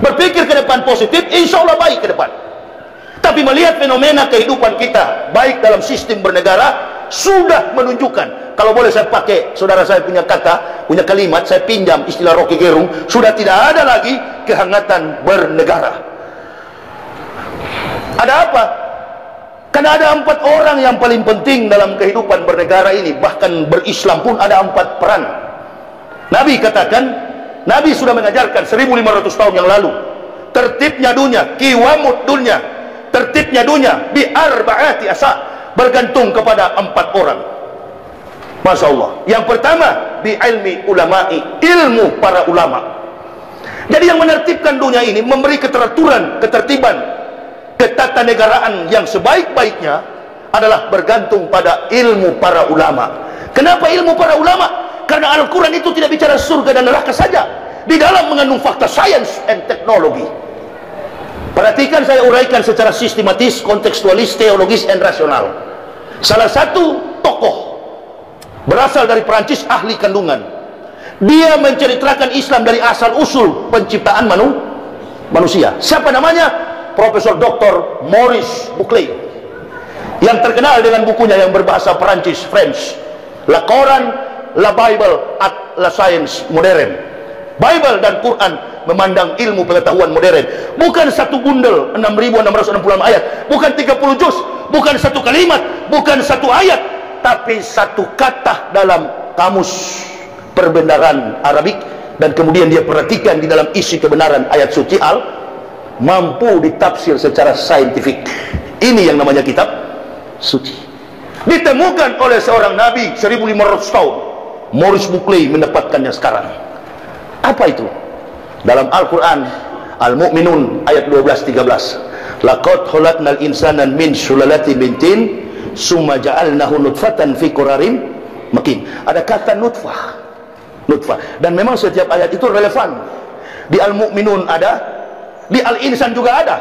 Berpikir ke depan positif, insya Allah baik ke depan. Tapi melihat fenomena kehidupan kita, baik dalam sistem bernegara, sudah menunjukkan, kalau boleh saya pakai, saudara saya punya kata, punya kalimat, saya pinjam istilah Rocky Gerung, sudah tidak ada lagi kehangatan bernegara. Ada apa? Karena ada 4 orang yang paling penting dalam kehidupan bernegara ini. Bahkan berislam pun ada 4 peran. Nabi katakan, Nabi sudah mengajarkan 1500 tahun yang lalu, tertibnya dunia, kiwamud dunia, tertibnya dunia bi arba'ati asa, bergantung kepada 4 orang. Masya Allah. Yang pertama, bi ilmi ulama'i, ilmu para ulama. Jadi yang menertibkan dunia ini, memberi keteraturan, ketertiban, ketatanegaraan yang sebaik-baiknya adalah bergantung pada ilmu para ulama. Kenapa ilmu para ulama? Karena Al-Quran itu tidak bicara surga dan neraka saja. Di dalam mengandung fakta sains and teknologi. Perhatikan, saya uraikan secara sistematis, kontekstualis, teologis, and rasional. Salah satu tokoh berasal dari Perancis, ahli kandungan. Dia menceritakan Islam dari asal usul penciptaan manusia. Siapa namanya? Profesor Dr. Maurice Buckley, yang terkenal dengan bukunya yang berbahasa Perancis, French, La Coran, La Bible at la Science Modern. Bible dan Quran memandang ilmu pengetahuan modern. Bukan satu bundel 6.666 ayat, bukan 30 juz, bukan satu kalimat, bukan satu ayat, tapi satu kata dalam kamus perbendaharaan Arabik, dan kemudian dia perhatikan di dalam isi kebenaran ayat suci mampu ditafsir secara saintifik. Ini yang namanya kitab suci. Ditemukan oleh seorang nabi 1500 tahun. Maurice Buckley mendapatkannya sekarang. Apa itu? Dalam Al-Quran, Al-Mu'minun ayat 12-13. Laqad khalaqnal insana min sulalatin min tin, summa ja'alnahu nutfatan fi qararin makin. Ada kata nutfah. Dan memang setiap ayat itu relevan. Di Al-Mu'minun ada, di Al-Insan juga ada.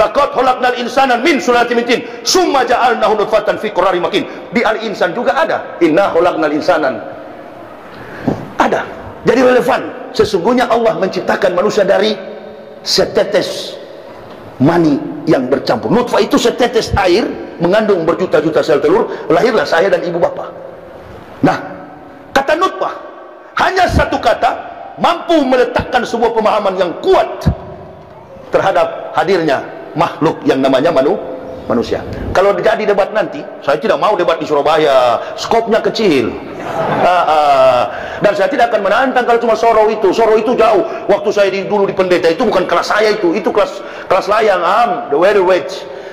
Laqad khalaqnal insana min sulalatin min tin, summa ja'alnahu nutfatan fi qararin makin. Di Al-Insan juga ada. Inna khalaqnal insanan. Ada. Jadi relevan. Sesungguhnya Allah menciptakan manusia dari setetes mani yang bercampur. Nutfah itu setetes air mengandung berjuta-juta sel telur. Lahirlah saya dan ibu bapa. Nah, kata nutfah, hanya satu kata mampu meletakkan sebuah pemahaman yang kuat terhadap hadirnya makhluk yang namanya manusia. Kalau jadi debat nanti, saya tidak mau debat di Surabaya, skopnya kecil. Dan saya tidak akan menantang kalau cuma Soro itu jauh. Waktu saya dulu di pendeta itu bukan kelas saya itu kelas layang, the weatherweight.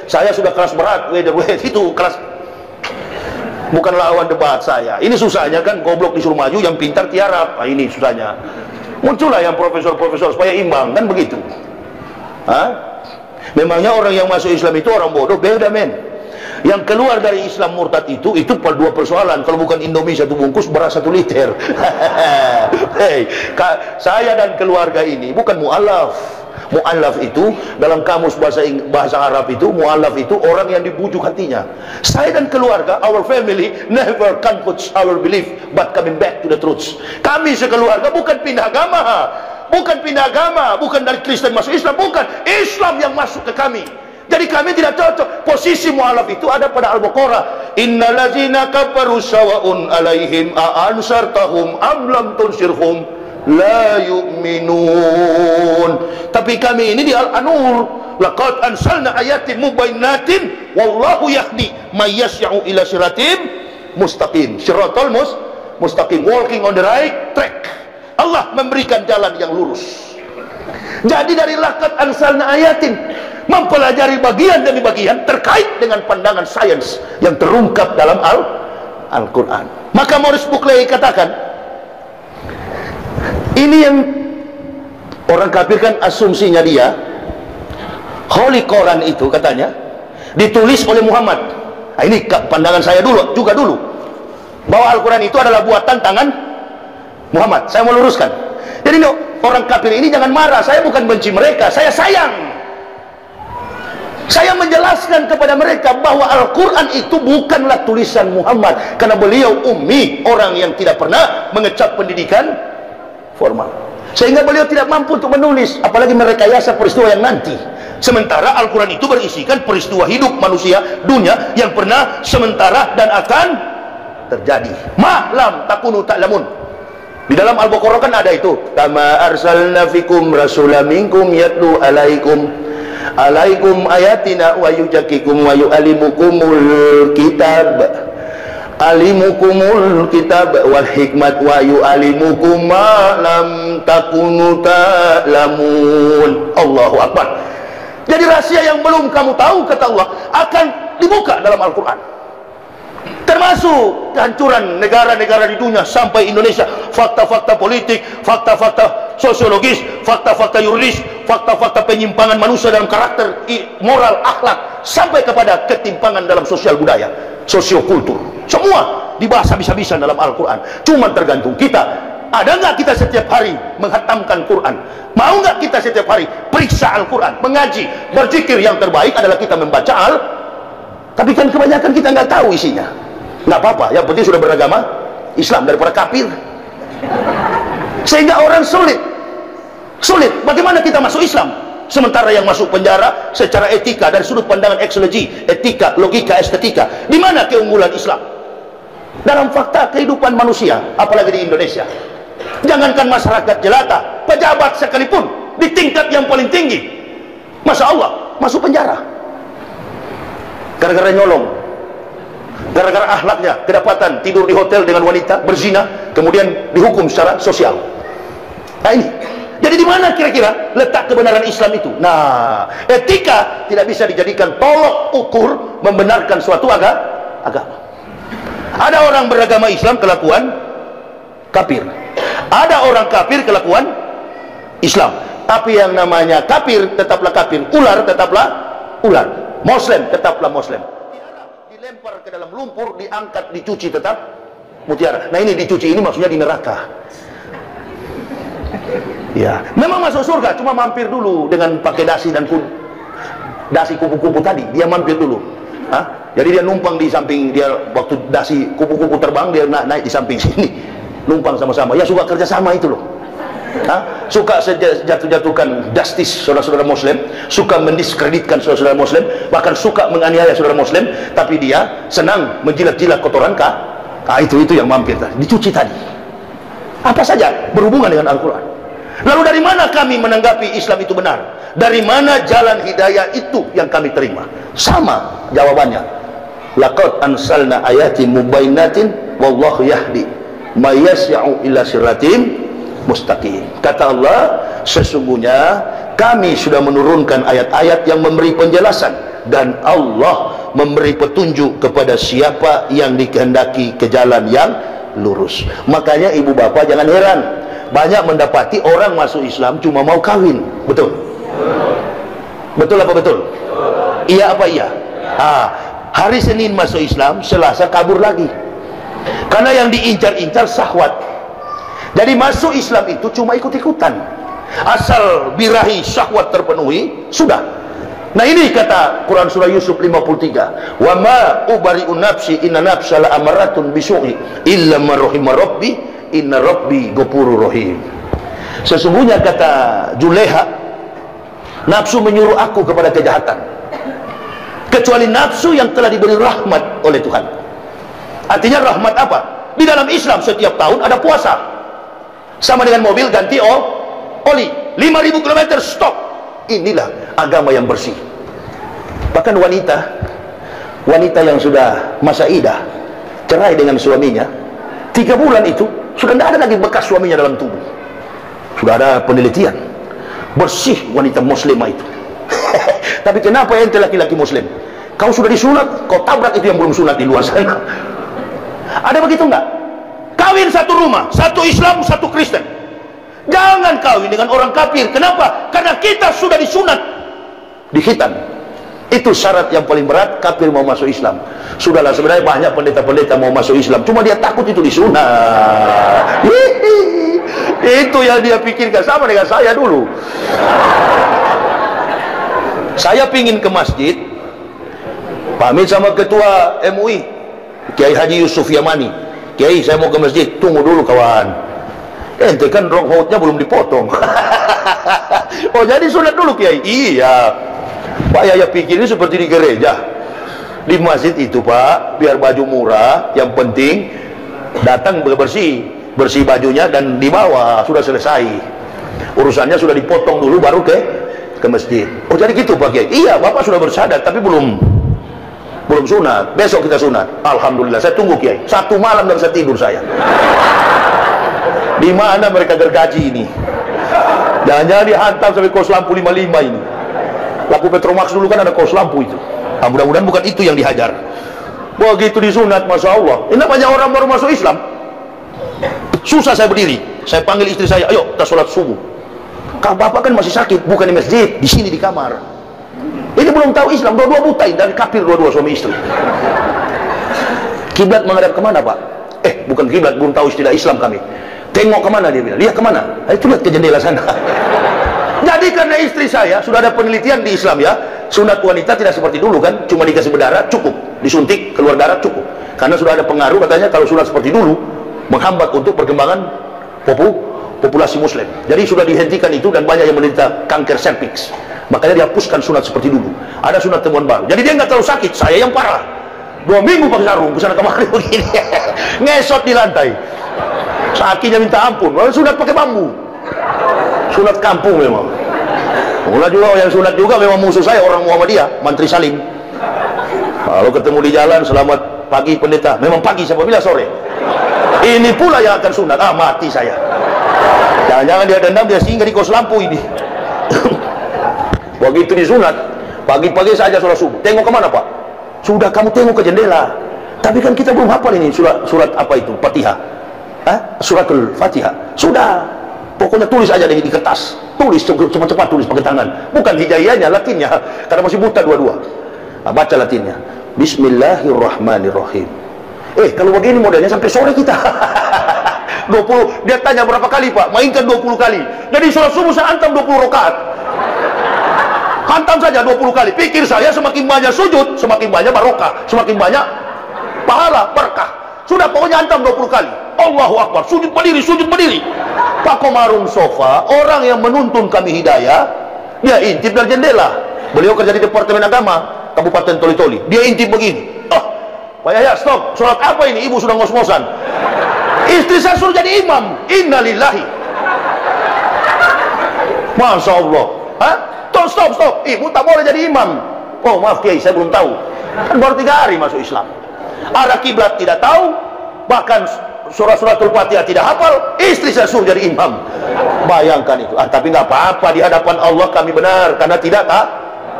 Saya sudah kelas berat, weatherweight itu kelas, bukan lawan debat saya. Ini susahnya kan, goblok disuruh maju, yang pintar tiarap. Nah, ini susahnya. Muncullah yang profesor-profesor supaya imbang, kan begitu. Memangnya orang yang masuk Islam itu orang bodoh? Beda, men. Yang keluar dari Islam murtad itu dua persoalan. Kalau bukan Indomie 1 bungkus, beras 1 liter. Hey, saya dan keluarga ini bukan mu'alaf. Mu'alaf itu dalam kamus bahasa Arab itu, mu'alaf itu orang yang dibujuk hatinya. Saya dan keluarga, our family never confuse our belief but coming back to the truth. Kami sekeluarga bukan pindah agama, bukan dari Kristen masuk Islam, bukan Islam yang masuk ke kami. Jadi kami tidak cocok. Posisi mu'alaf itu ada pada Al-Baqarah, innallazina kafaru sawa'un alaihim a'ansartahum am lam tunsirhum la yu'minun. Tapi kami ini di Al-Anur, laqad ansalna ayatin mubayyinatin wallahu yahdi may yas'u ila siratim mustaqim. Siratal mustaqim, walking on the right track. Allah memberikan jalan yang lurus. Jadi dari laqad ansalna ayatin, mempelajari bagian demi bagian terkait dengan pandangan sains yang terungkap dalam Al-Quran. Maka Maurice Buckley katakan, ini yang orang kafir kan asumsinya dia, Holy Quran itu katanya ditulis oleh Muhammad. Nah, ini pandangan saya dulu bahwa Al-Quran itu adalah buatan tangan Muhammad. Saya mau luruskan. Jadi orang kafir ini jangan marah. Saya bukan benci mereka, saya sayang. Saya menjelaskan kepada mereka bahwa Al-Quran itu bukanlah tulisan Muhammad, karena beliau ummi, orang yang tidak pernah mengecap pendidikan formal, sehingga beliau tidak mampu untuk menulis, apalagi merekayasa peristiwa yang nanti. Sementara Al-Quran itu berisikan peristiwa hidup manusia dunia yang pernah, sementara, dan akan terjadi. Ma'lam takunu ta'lamun. Di dalam Al-Baqarah kan ada itu, kama arsalna fikum rasulam minkum yatlu alaikum ayatina wa yujakikum wa yu'alimukumul kitab wal hikmat wa yu'alimukum ma lam takunu ta'lamun. Allahu Akbar. Jadi rahasia yang belum kamu tahu, kata Allah, akan dibuka dalam Al-Quran. Termasuk kehancuran negara-negara di dunia sampai Indonesia. Fakta-fakta politik, fakta-fakta sosiologis, fakta-fakta yuridis, fakta-fakta penyimpangan manusia dalam karakter, moral, akhlak, sampai kepada ketimpangan dalam sosial budaya, sosiokultur. Semua dibahas habis-habisan dalam Al-Quran. Cuma tergantung kita. Ada nggak kita setiap hari menghatamkan Quran? Mau nggak kita setiap hari periksa Al-Quran, mengaji, berzikir? Yang terbaik adalah kita membaca Tapi kan kebanyakan kita nggak tahu isinya. Nggak apa-apa, yang penting sudah beragama Islam daripada kafir. Sehingga orang sulit. Bagaimana kita masuk Islam sementara yang masuk penjara secara etika dari sudut pandangan eksologi, etika, logika, estetika? Di mana keunggulan Islam dalam fakta kehidupan manusia, apalagi di Indonesia? Jangankan masyarakat jelata, pejabat sekalipun di tingkat yang paling tinggi, Masya Allah, masuk penjara gara-gara nyolong, gara-gara akhlaknya kedapatan tidur di hotel dengan wanita, berzina, kemudian dihukum secara sosial. Nah ini, jadi di mana kira-kira letak kebenaran Islam itu? Nah, etika tidak bisa dijadikan tolok ukur membenarkan suatu agama. Ada orang beragama Islam kelakuan kafir, ada orang kafir kelakuan Islam. Tapi yang namanya kafir tetaplah kafir, ular tetaplah ular, Muslim tetaplah Muslim. Dilempar ke dalam lumpur, diangkat, dicuci, tetap mutiara. Nah ini dicuci, ini maksudnya di neraka. Ya, memang masuk surga, cuma mampir dulu dengan pakai dasi dan dasi kupu-kupu tadi. Dia mampir dulu. Jadi dia numpang di samping dia, waktu dasi kupu-kupu terbang, dia naik di samping sini, numpang sama-sama. Ya suka kerja sama itu loh. Suka jatuh-jatuhkan justice saudara-saudara Muslim, suka mendiskreditkan saudara-saudara Muslim, bahkan suka menganiaya saudara Muslim, tapi dia senang menjilat-jilat kotoran itu yang mampir tadi, dicuci tadi. Apa saja berhubungan dengan Al-Quran. Lalu dari mana kami menanggapi Islam itu benar? Dari mana jalan hidayah itu yang kami terima? Sama jawabannya, laqad ansalna ayatin mubayyinatin wallahu yahdi mayasya'u ila siratim mustaqim. Kata Allah, sesungguhnya kami sudah menurunkan ayat-ayat yang memberi penjelasan, dan Allah memberi petunjuk kepada siapa yang dikehendaki ke jalan yang lurus. Makanya ibu bapak jangan heran, banyak mendapati orang masuk Islam cuma mau kawin. Betul? Betul apa betul? Iya apa iya? Hari Senin masuk Islam, Selasa kabur lagi, karena yang diincar-incar syahwat. Jadi masuk Islam itu cuma ikut-ikutan, asal birahi syahwat terpenuhi, sudah. Nah ini kata Quran surah Yusuf 53, wa ma ubari'u nafsi inna nafsa la amaratun bisu'i illa man rahima rabbi inna rabbi ghafurur rahim. Sesungguhnya kata Juleha, nafsu menyuruh aku kepada kejahatan, kecuali nafsu yang telah diberi rahmat oleh Tuhan. Artinya rahmat apa? Di dalam Islam setiap tahun ada puasa, sama dengan mobil ganti oli, 5.000 km stop. Inilah agama yang bersih. Bahkan wanita yang sudah masa idah, cerai dengan suaminya, 3 bulan itu sudah tidak ada lagi bekas suaminya dalam tubuh. Sudah ada penelitian, bersih wanita muslimah itu. Tapi kenapa ente laki-laki muslim, kau sudah disunat, kau tabrak itu yang belum sunat di luar sana? Ada begitu enggak? Kawin satu rumah, satu Islam, satu Kristen. Jangan kawin dengan orang kafir. Kenapa? Karena kita sudah disunat di khitan. Itu syarat yang paling berat. Kafir mau masuk Islam, sudahlah. Sebenarnya banyak pendeta-pendeta mau masuk Islam, cuma dia takut itu disunat. Itu yang dia pikirkan. Sama dengan saya dulu. Saya pingin ke masjid, pamit sama ketua MUI Kiai Haji Yusuf Yamani, Kiai saya mau ke masjid. Tunggu dulu kawan, ente kan rong hautnya belum dipotong. Oh jadi sunat dulu Kiai? Iya Pak, ya pikir ini seperti di gereja. Di masjid itu Pak, biar baju murah, yang penting datang bersih bajunya dan dibawa, sudah selesai urusannya, sudah dipotong dulu baru ke masjid. Oh jadi gitu Pak Kiai? Iya, Bapak sudah bersyahadat tapi belum sunat. Besok kita sunat. Alhamdulillah, saya tunggu Kiai. 1 malam dan saya tidur saya. Di mana mereka gergaji ini? Jangan-jangan dihantam sampai kos lampu 55 ini. Lampu Petromax dulu kan ada kos lampu itu. Mudah-mudahan bukan itu yang dihajar. Begitu disunat, Masya Allah. Ini banyak orang baru masuk Islam. Susah saya berdiri. Saya panggil istri saya, ayo kita sholat subuh. Kak bapak kan masih sakit, bukan di masjid, di sini di kamar. Ini belum tahu Islam, dua-dua buta, dan kafir dua-dua suami istri. Kiblat menghadap kemana Pak? Bukan kiblat, belum tahu istilah Islam kami. Tengok kemana dia bilang? Lihat kemana? Itu lihat ke jendela sana. Jadi karena istri saya sudah ada penelitian di Islam ya, sunat wanita tidak seperti dulu kan, cuma dikasih berdarah cukup, disuntik keluar darah cukup. Karena sudah ada pengaruh katanya kalau sunat seperti dulu menghambat untuk perkembangan populasi muslim. Jadi sudah dihentikan itu, dan banyak yang menderita kanker serviks. Makanya dihapuskan sunat seperti dulu. Ada sunat temuan baru. Jadi dia nggak terlalu sakit. Saya yang parah. 2 minggu pakai sarung kesana kemari begini. Ngesot di lantai. Sakitnya minta ampun. Sunat pakai bambu. Sunat kampung memang. Mula juga yang sunat juga memang musuh saya, orang Muhammadiyah, Mantri Salim. Kalau ketemu di jalan, selamat pagi pendeta. Memang pagi, siapa bilang sore. Ini pula yang akan sunat. Mati saya. Jangan-jangan dia dendam, dia singgah di kos lampu ini. Begitu disunat, pagi-pagi saja sholat subuh. Tengok kemana Pak? Sudah kamu tengok ke jendela. Tapi kan kita belum hafal ini surat apa itu? Fatihah. Suratul Fatihah. Sudah. Pokoknya tulis aja di kertas. Tulis cepat-cepat, tulis pakai tangan. Bukan hijaiyahnya, latinnya. Karena masih buta dua-dua. Baca latinnya. Bismillahirrahmanirrahim. Kalau begini modelnya sampai sore kita. 20. Dia tanya berapa kali Pak? Mainkan 20 kali. Jadi sholat subuh saya hantam 20 rakaat. Hantam saja 20 kali. Pikir saya semakin banyak sujud, semakin banyak barokah, semakin banyak pahala, berkah. Sudah pokoknya hantam 20 kali. Allahu Akbar. Sujud berdiri, sujud berdiri. Pak Komarung Sofa, orang yang menuntun kami hidayah, dia intip dari jendela. Beliau kerja di Departemen Agama Kabupaten Toli-Toli. Dia intip begini. Pak Yahya, stop. Sholat apa ini? Ibu sudah ngos-ngosan. Istri saya suruh jadi imam. Innalillahi. Masya Allah. Stop. Ibu tak boleh jadi imam. Oh maaf Kiai, saya belum tahu. Kan baru 3 hari masuk Islam. Arah kiblat tidak tahu. Bahkan suratul Fatihah tidak hafal, istri saya suruh jadi imam. Bayangkan itu. Tapi nggak apa-apa, di hadapan Allah kami benar, karena tidak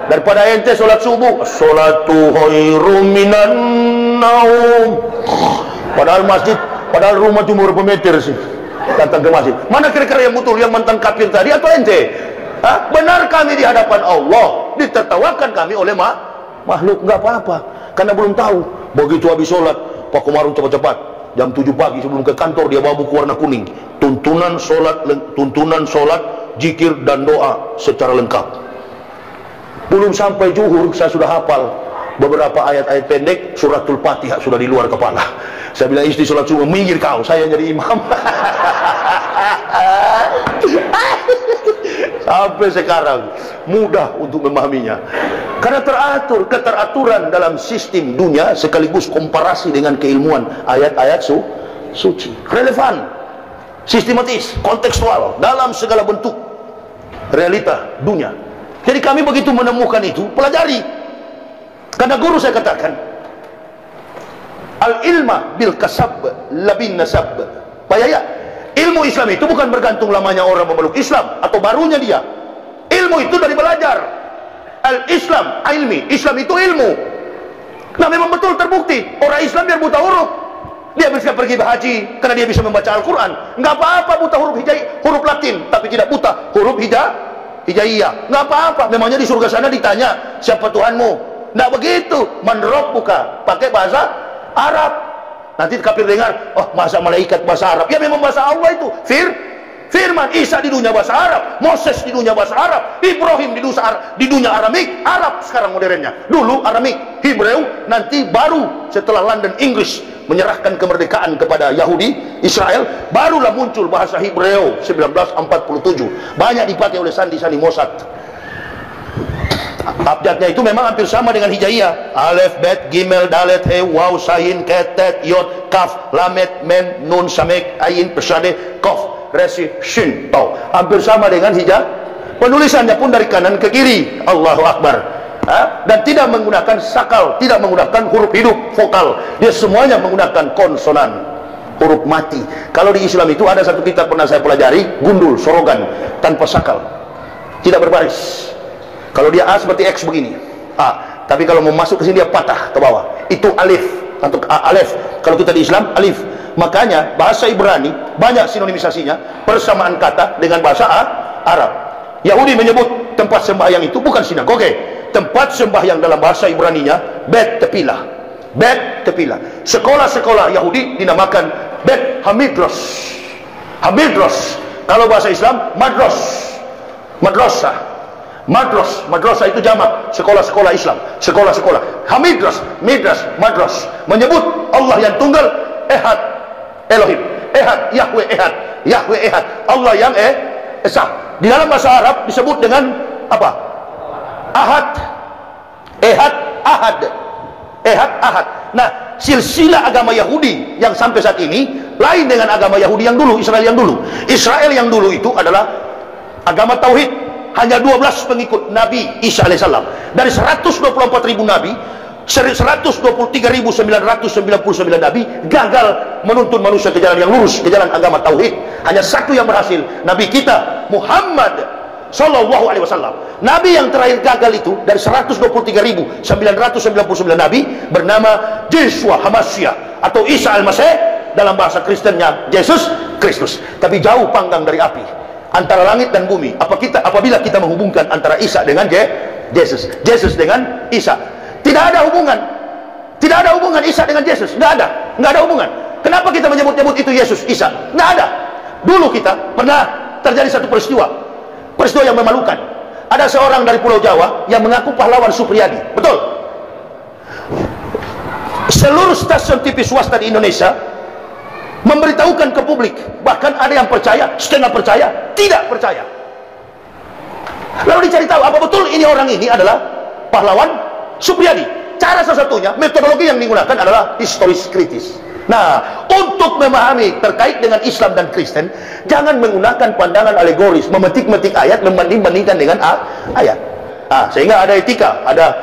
daripada ente sholat subuh, sholatu khairum minan naum. Padahal rumah cuma berapa meter sih datang ke masjid. Mana kira-kira yang betul, yang mantan kafir tadi atau ente? Benar kami di hadapan Allah, ditertawakan kami oleh makhluk. Nggak apa-apa, karena belum tahu. Begitu habis sholat, Pak Komarun cepat-cepat jam 7 pagi sebelum ke kantor dia bawa buku warna kuning, tuntunan sholat, zikir dan doa secara lengkap. Belum sampai zuhur saya sudah hafal beberapa ayat-ayat pendek, suratul Fatihah sudah di luar kepala. Saya bilang istri sholat subuh, minggir kau, saya jadi imam. Sampai sekarang mudah untuk memahaminya, karena keteraturan dalam sistem dunia sekaligus komparasi dengan keilmuan ayat-ayat suci, relevan, sistematis, kontekstual dalam segala bentuk realita dunia. Jadi kami begitu menemukan itu, pelajari. Karena guru saya katakan, al-ilma bil kasab labin nasab. Bayaya, ilmu Islam itu bukan bergantung lamanya orang memeluk Islam atau barunya dia. Ilmu itu dari belajar. Al-Islam ilmi, Islam itu ilmu. Nah memang betul terbukti, orang Islam biar buta huruf, dia bisa pergi berhaji karena dia bisa membaca Al-Quran. Nggak apa-apa buta huruf Latin, tapi tidak buta huruf hijaiyah. Nggak apa-apa. Memangnya di surga sana ditanya siapa Tuhanmu? Nggak begitu. Man rabbuka, pakai bahasa Arab. Nanti kafir dengar, oh masa malaikat bahasa Arab. Ya memang bahasa Allah itu. Firman. Isa di dunia bahasa Arab, Moses di dunia bahasa Arab, Ibrahim di dunia Aramik, Arab sekarang modernnya. Dulu Aramik, Hebreu, nanti baru setelah London Inggris menyerahkan kemerdekaan kepada Yahudi, Israel, barulah muncul bahasa Hebreu 1947. Banyak dipakai oleh Sandi Mossad. Abjadnya itu memang hampir sama dengan hijaiyah. Alef, bet, gimel, dalet, he, waw, sayin, ketet, yod, kaf, lamet, men, nun, samek, ayin, pesade, kof, resi, shin, tau. Hampir sama dengan hijab. Penulisannya pun dari kanan ke kiri. Allahu Akbar. Dan tidak menggunakan sakal, tidak menggunakan huruf hidup, vokal. Dia semuanya menggunakan konsonan, huruf mati. Kalau di Islam itu ada satu kitab pernah saya pelajari, gundul, sorogan, tanpa sakal, tidak berbaris. Kalau dia A seperti X begini, A. Tapi kalau mau masuk ke sini dia patah ke bawah. Itu alif, untuk alif. Kalau kita di Islam alif. Makanya bahasa Ibrani banyak sinonimisasinya, persamaan kata dengan bahasa Arab. Yahudi menyebut tempat sembahyang itu bukan sinagoge. Tempat sembahyang dalam bahasa Ibraninya Bet Tepilah. Bet Tepilah. Sekolah-sekolah Yahudi dinamakan Bet Hamidros. Hamidros. Kalau bahasa Islam Madros. Madrasah. Madrasah itu jamak sekolah-sekolah Islam, sekolah-sekolah. Hamidras, midras, madras menyebut Allah yang tunggal, Ehad, Elohim, Ehad, Yahweh Ehad, Yahweh Ehad, Allah yang Esa. Di dalam bahasa Arab disebut dengan apa? Ahad, Ehad, Ahad, Ehad, Ahad. Nah, silsilah agama Yahudi yang sampai saat ini lain dengan agama Yahudi yang dulu, Israel yang dulu. Israel yang dulu itu adalah agama tauhid. Hanya 12 pengikut Nabi Isa alaihissalam. Dari 124.000 Nabi, 123.999 Nabi gagal menuntun manusia ke jalan yang lurus, ke jalan agama tauhid. Hanya satu yang berhasil, Nabi kita Muhammad Sallallahu Alaihi Wasallam. Nabi yang terakhir gagal itu dari 123.999 Nabi bernama Yeshua Hamashiach atau Isa Al-Masih, dalam bahasa Kristennya Yesus Kristus. Tapi jauh panggang dari api antara langit dan bumi. Apabila kita menghubungkan antara Isa dengan Yesus, Yesus dengan Isa, tidak ada hubungan. Tidak ada hubungan Isa dengan Yesus. Nggak ada hubungan. Kenapa kita menyebut-nyebut itu Yesus, Isa? Nggak ada. Dulu kita pernah terjadi satu peristiwa yang memalukan. Ada seorang dari Pulau Jawa yang mengaku pahlawan Supriyadi. Betul. Seluruh stasiun TV swasta di Indonesia memberitahukan ke publik, bahkan ada yang percaya, setengah percaya, tidak percaya. Lalu dicari tahu apa betul ini orang ini adalah pahlawan Supriyadi. Cara salah satunya, metodologi yang digunakan adalah historis kritis. Nah, untuk memahami terkait dengan Islam dan Kristen, jangan menggunakan pandangan alegoris, memetik-metik ayat, membanding-bandingkan dengan ayat. Sehingga ada etika, ada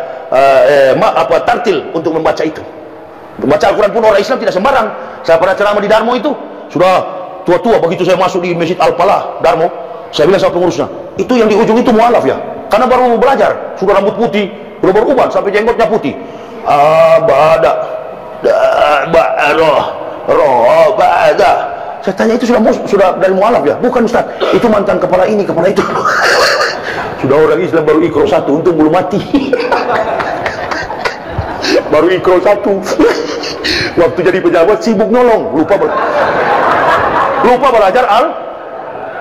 tartil untuk membaca itu. Baca Al-Quran pun orang Islam tidak sembarang. Saya pernah ceramah di Darmo itu, sudah tua-tua, begitu saya masuk di Masjid Al-Falah Darmo, saya bilang sama pengurusnya, itu yang di ujung itu mualaf ya, karena baru belajar, sudah rambut putih, sudah beruban sampai jenggotnya putih. Ba'da. Saya tanya, itu sudah dari mualaf ya? Bukan Ustaz, itu mantan kepala ini, kepala itu. Sudah orang Islam baru ikro 1, untung belum mati. Baru ikro 1. Waktu jadi pejabat sibuk nolong, lupa belajar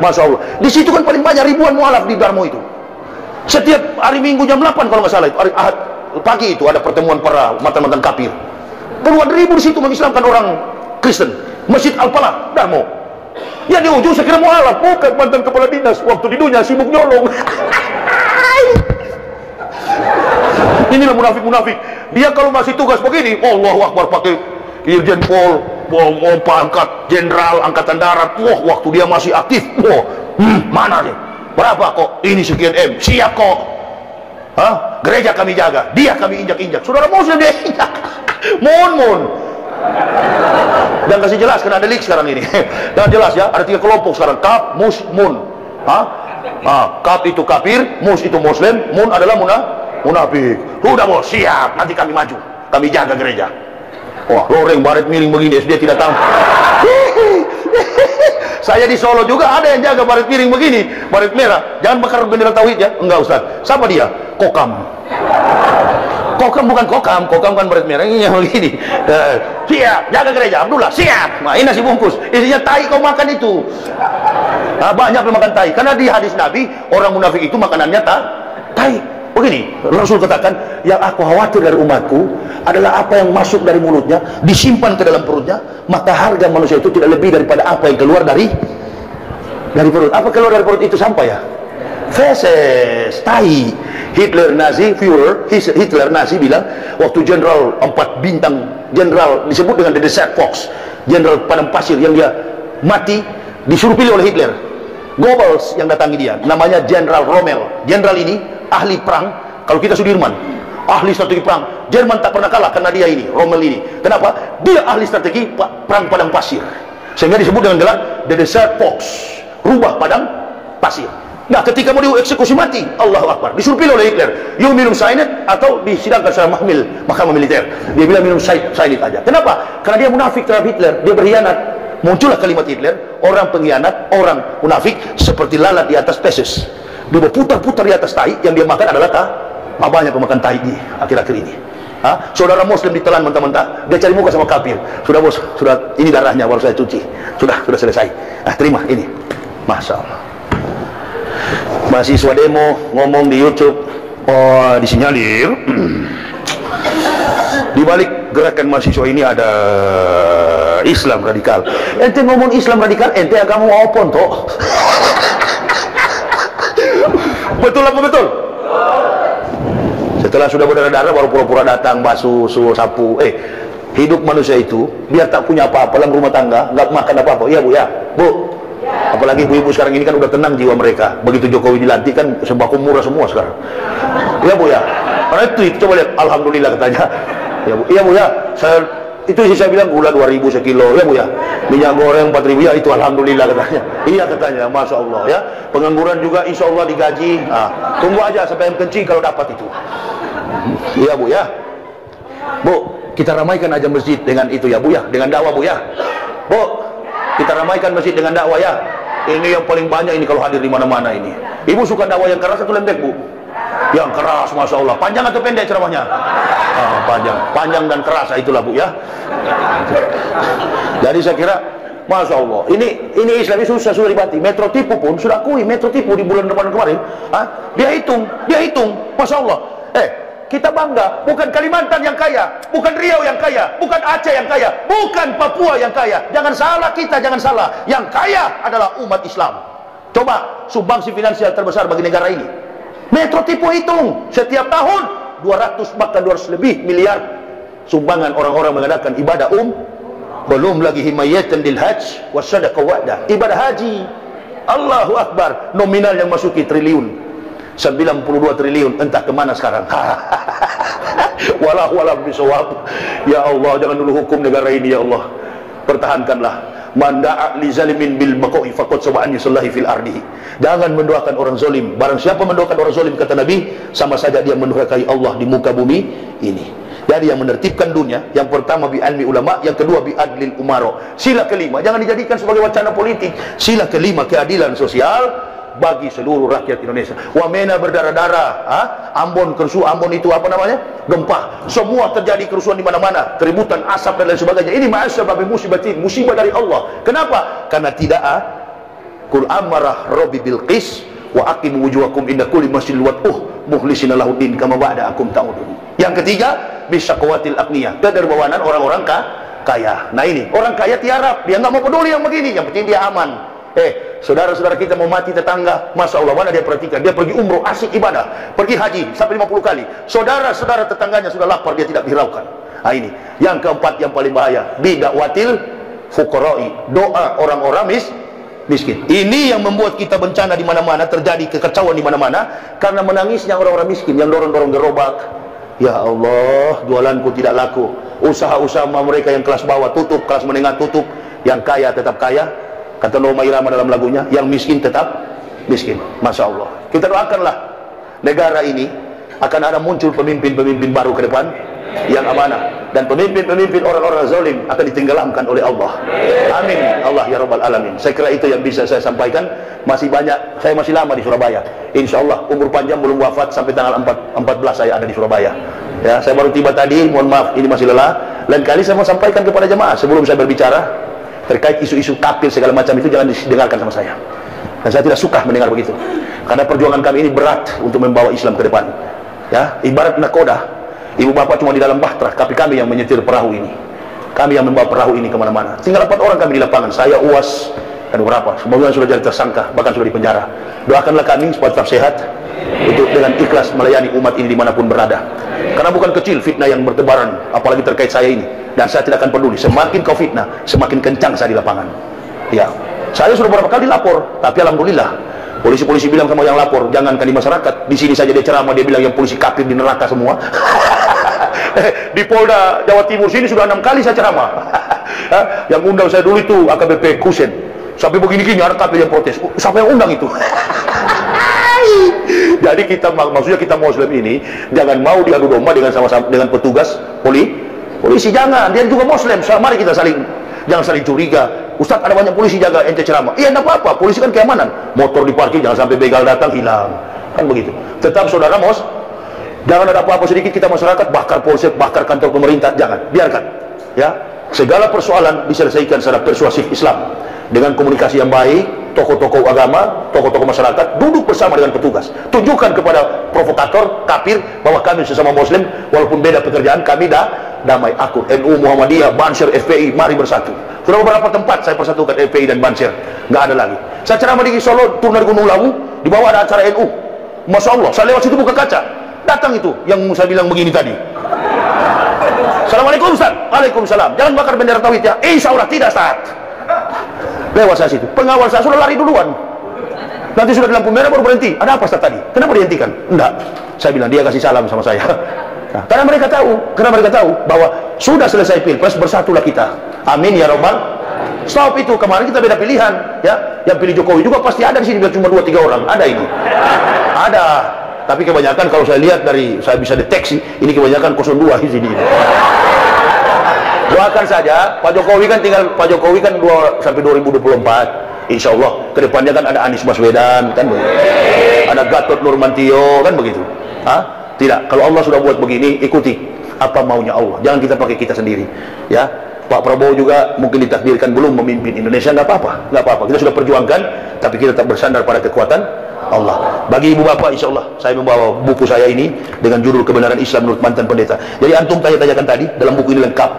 Masya Allah. Di situ kan paling banyak ribuan mualaf di Darmo itu. Setiap hari Minggu jam 8 kalau nggak salah itu, hari Ahad pagi itu ada pertemuan para mantan-mantan kafir. Puluhan ribu di situ mengislamkan orang Kristen. Masjid Al-Falah Darmo. Ya di ujung saya kira mualaf, bukan mantan kepala dinas. Waktu di dunia sibuk nyolong. Inilah munafik-munafik. Dia kalau masih tugas begini, Allahu Akbar, pakai Irjen Pol, pangkat Jenderal Angkatan Darat. Wah, waktu dia masih aktif, mana nih? Berapa kok? Ini sekian M. Siap kok. Hah? Gereja kami jaga, dia kami injak-injak. Saudara Muslim dia injak. Mun. Dan kasih jelas, karena ada leak sekarang ini. Dan jelas ya, ada 3 kelompok sekarang. Kaf, Mus, Mun. Kaf itu kafir, Mus itu Muslim, Mun adalah munafik. Udah bos, siap. Nanti kami maju, kami jaga gereja. Wah, loreng baret miring begini, dia tidak tahu. Saya di Solo juga ada yang jaga baret miring begini, baret merah. Jangan bakar bendera tauhid ya. Enggak Ustaz. Siapa dia? Kokam. Kokam bukan kokam kan baret merah ini begini. Siap, jaga gereja. Abdullah, siap. Nah, ini nasi bungkus. Isinya tai kau makan itu. Banyak yang makan tai. Karena di hadis Nabi, orang munafik itu makanannya tai. Begini, Rasul katakan, yang aku khawatir dari umatku adalah apa yang masuk dari mulutnya, disimpan ke dalam perutnya, maka harga manusia itu tidak lebih daripada apa yang keluar dari perut. Apa keluar dari perut itu sampah ya? Feses, tai. Hitler Nazi bilang, waktu Jenderal 4 bintang, Jenderal disebut dengan The Desert Fox, Jenderal padang pasir yang dia mati, disuruh pilih oleh Hitler. Goebbels yang datangi dia, namanya Jenderal Rommel. Jenderal ini ahli perang. Kalau kita Sudirman, ahli strategi perang. Jerman tak pernah kalah karena dia ini, Rommel ini. Kenapa? Dia ahli strategi perang padang pasir, sehingga disebut dengan gelar The Desert Fox, rubah padang pasir. Nah, ketika mau dieksekusi mati, Allahu Akbar, disuruh pilih oleh Hitler, you minum cyanide atau disidangkan secara mahkamah militer. Dia bilang minum cyanide aja. Kenapa? Karena dia munafik terhadap Hitler, dia berkhianat. Muncullah kalimat Hitler, orang pengkhianat, orang munafik seperti lalat di atas feses. Dia berputar-putar di atas tai, yang dia makan adalah banyak pemakan tai di akhir-akhir ini. Saudara Muslim ditelan mentah-mentah, dia cari muka sama kafir. Sudah bos, sudah ini darahnya baru saya cuci. Sudah selesai. Terima ini. Masya Allah. Mahasiswa demo ngomong di YouTube, disinyalir di balik gerakan mahasiswa ini ada Islam radikal. Ente ngomong Islam radikal, ente agama opon toh. Betul apa betul? Setelah sudah berdarah-darah baru pura-pura datang basuh, sapu. Hidup manusia itu biar tak punya apa-apa dalam rumah tangga, nggak makan apa-apa. Iya Bu ya, Bu. Apalagi ibu-ibu sekarang ini kan udah tenang jiwa mereka. Begitu Jokowi dilantik kan sembako murah semua sekarang. Iya Bu ya. Karena itu coba lihat, alhamdulillah katanya. Ya Bu, iya Bu ya. Saya bilang gula 2.000 sekilo, ya Bu ya. Minyak goreng 4.000, ya itu alhamdulillah katanya. Iya katanya, Masya Allah ya. Pengangguran juga insya Allah digaji. Tunggu aja sampai yang kencing kalau dapat itu. Iya Bu ya. Bu, kita ramaikan aja masjid dengan itu ya Bu ya, dengan dakwah Bu ya. Bu, kita ramaikan masjid dengan dakwah ya. Ini yang paling banyak ini kalau hadir di mana-mana ini. Ibu suka dakwah yang keras atau lembek Bu? Yang keras, Masya Allah. Panjang atau pendek ceramahnya? Panjang dan keras, itulah Bu ya. Jadi saya kira Masya Allah, ini Islam ini sudah dibati. Metro tipu pun sudah akui, metro tipu di bulan depan kemarin, dia hitung, Masya Allah. Kita bangga, bukan Kalimantan yang kaya, bukan Riau yang kaya, bukan Aceh yang kaya, bukan Papua yang kaya. Jangan salah kita, jangan salah. Yang kaya adalah umat Islam. Coba sumbangsi finansial terbesar bagi negara ini. Metro tipu hitung, setiap tahun 200 bahkan 200 lebih miliar sumbangan orang-orang mengadakan ibadah belum lagi himayatan lil hajj wasadaqah wa'dah, ibadah haji. Allahu Akbar, nominal yang masuki triliun. 92 triliun entah kemana sekarang. Walau bisawab. Ya Allah, jangan dulu hukum negara ini ya Allah, pertahankanlah. Man da'a li zalimin bil baqa'i faqad sab'an yusallahi fil ardi. Jangan mendoakan orang zalim. Barang siapa mendoakan orang zalim, kata Nabi, sama saja dia mendurhakai Allah di muka bumi ini. Jadi yang menertibkan dunia, yang pertama bi ilmi ulama, yang kedua bi adlil umaro. Sila kelima jangan dijadikan sebagai wacana politik. Sila kelima keadilan sosial bagi seluruh rakyat Indonesia. Wamena berdarah-darah, Ambon kerusuhan, Ambon itu apa namanya? Gempa. Semua terjadi kerusuhan di mana-mana, keributan, asap dan lain sebagainya. Ini ma'asabab musibatin, musibah dari Allah. Kenapa? Karena tidak Qul amarah Rabbi bil qis wa aqim wujuhakum inda kulli masjidil wad'uh mukhlisina lahuddin kama ba'da'akum ta'udun. Yang ketiga, bisyaqwatil aqniyah, kedermawanan orang-orang kaya. Nah ini, orang kaya tiarap, dia nggak mau peduli yang begini, yang penting dia aman. Saudara-saudara kita mau mati tetangga, Masya Allah, mana dia perhatikan? Dia pergi umroh, asik ibadah, pergi haji sampai 50 kali. Saudara-saudara tetangganya sudah lapar, dia tidak hiraukan. Nah ini, yang keempat yang paling bahaya, bidakwatil fuqara'i, doa orang-orang miskin. Ini yang membuat kita bencana di mana-mana, terjadi kekacauan di mana-mana karena menangisnya orang-orang miskin yang dorong-dorong gerobak. Ya Allah, jualanku tidak laku. Usaha-usaha mereka yang kelas bawah tutup, kelas menengah tutup, yang kaya tetap kaya. Kata Noma Irama dalam lagunya, yang miskin tetap miskin. Masya Allah, kita doakanlah negara ini akan ada muncul pemimpin-pemimpin baru ke depan yang amanah, dan pemimpin-pemimpin orang-orang zalim akan ditenggelamkan oleh Allah. Amin Allah ya Rabbal Alamin. Saya kira itu yang bisa saya sampaikan. Masih banyak, saya masih lama di Surabaya. Insya Allah umur panjang, belum wafat, sampai tanggal 14 saya ada di Surabaya. Ya, saya baru tiba tadi, mohon maaf ini masih lelah. Lain kali saya mau sampaikan kepada jemaah sebelum saya berbicara terkait isu-isu kafir segala macam itu, jangan didengarkan sama saya. Dan saya tidak suka mendengar begitu. Karena perjuangan kami ini berat untuk membawa Islam ke depan. Ya, ibarat nakoda. Ibu bapak cuma di dalam bahtera, tapi kami yang menyetir perahu ini. Kami yang membawa perahu ini kemana-mana. Tinggal 4 orang kami di lapangan. Saya, Uwas, dan beberapa. Semoga sudah jadi tersangka, bahkan sudah dipenjara. Doakanlah kami supaya tetap sehat, untuk dengan ikhlas melayani umat ini dimanapun berada. Karena bukan kecil fitnah yang bertebaran, apalagi terkait saya ini. Dan saya tidak akan peduli. Semakin kau fitnah, semakin kencang saya di lapangan. Ya, saya sudah beberapa kali lapor, tapi alhamdulillah polisi-polisi bilang sama yang lapor, jangankan di masyarakat, di sini saja dia ceramah, dia bilang yang polisi kafir di neraka semua. Di Polda Jawa Timur sini sudah 6 kali saya ceramah. Yang undang saya dulu itu AKBP Kusen. Sampai begini-gini ada kafir yang protes. Siapa yang undang itu? Jadi kita, maksudnya kita Muslim ini jangan mau diadu domba dengan petugas polisi, jangan. Dia juga Muslim. Mari kita jangan saling curiga. Ustaz, ada banyak polisi jaga ente ceramah. Iya, enggak apa-apa. Polisi kan keamanan. Motor diparkir, jangan sampai begal datang hilang. Kan begitu. Tetap saudara jangan ada apa-apa sedikit kita masyarakat bakar polsek, bakar kantor pemerintah, jangan. Biarkan. Ya. Segala persoalan diselesaikan secara persuasif Islam dengan komunikasi yang baik. Tokoh-tokoh agama, tokoh-tokoh masyarakat duduk bersama dengan petugas. Tunjukkan kepada provokator, kafir, bahwa kami sesama Muslim, walaupun beda pekerjaan, kami damai, akur. NU, Muhammadiyah, Banser, FPI, mari bersatu. Sudah beberapa tempat saya persatukan FPI dan Banser, nggak ada lagi. Saya ceramah di Solo, turun dari Gunung Lawu, di bawah ada acara NU. Masya Allah, saya lewat situ buka kaca, datang itu yang saya bilang begini tadi. Assalamualaikum Ustaz. Waalaikumsalam. Jangan bakar bendera tauhid ya. Insya Allah tidak, Ustaz. Lewat saya situ, pengawal saya sudah lari duluan. Nanti sudah di lampu merah baru berhenti. Ada apa Ustaz tadi? Kenapa dihentikan? Enggak. Saya bilang dia kasih salam sama saya. Nah, karena mereka tahu bahwa sudah selesai pilpres, bersatulah kita. Amin ya Rabbal. Stop itu. Kemarin kita beda pilihan, ya. Yang pilih Jokowi juga pasti ada di sini, cuma 2-3 orang. Ada ini. Ada. Tapi kebanyakan kalau saya lihat saya bisa deteksi, ini kebanyakan 02 di sini. Doakan saja, Pak Jokowi kan 2 sampai 2024. Insya Allah kedepannya kan ada Anies Baswedan, kan begitu. Ada Gatot Nurmantio, kan begitu. Tidak, kalau Allah sudah buat begini, ikuti apa maunya Allah. Jangan kita pakai kita sendiri. Ya, Pak Prabowo juga mungkin ditakdirkan belum memimpin Indonesia, nggak apa-apa. Kita sudah perjuangkan, tapi kita tetap bersandar pada kekuatan Allah. Bagi ibu bapak, insya Allah saya membawa buku saya ini dengan judul Kebenaran Islam Menurut Mantan Pendeta. Jadi antum tanya-tanyakan tadi, dalam buku ini lengkap.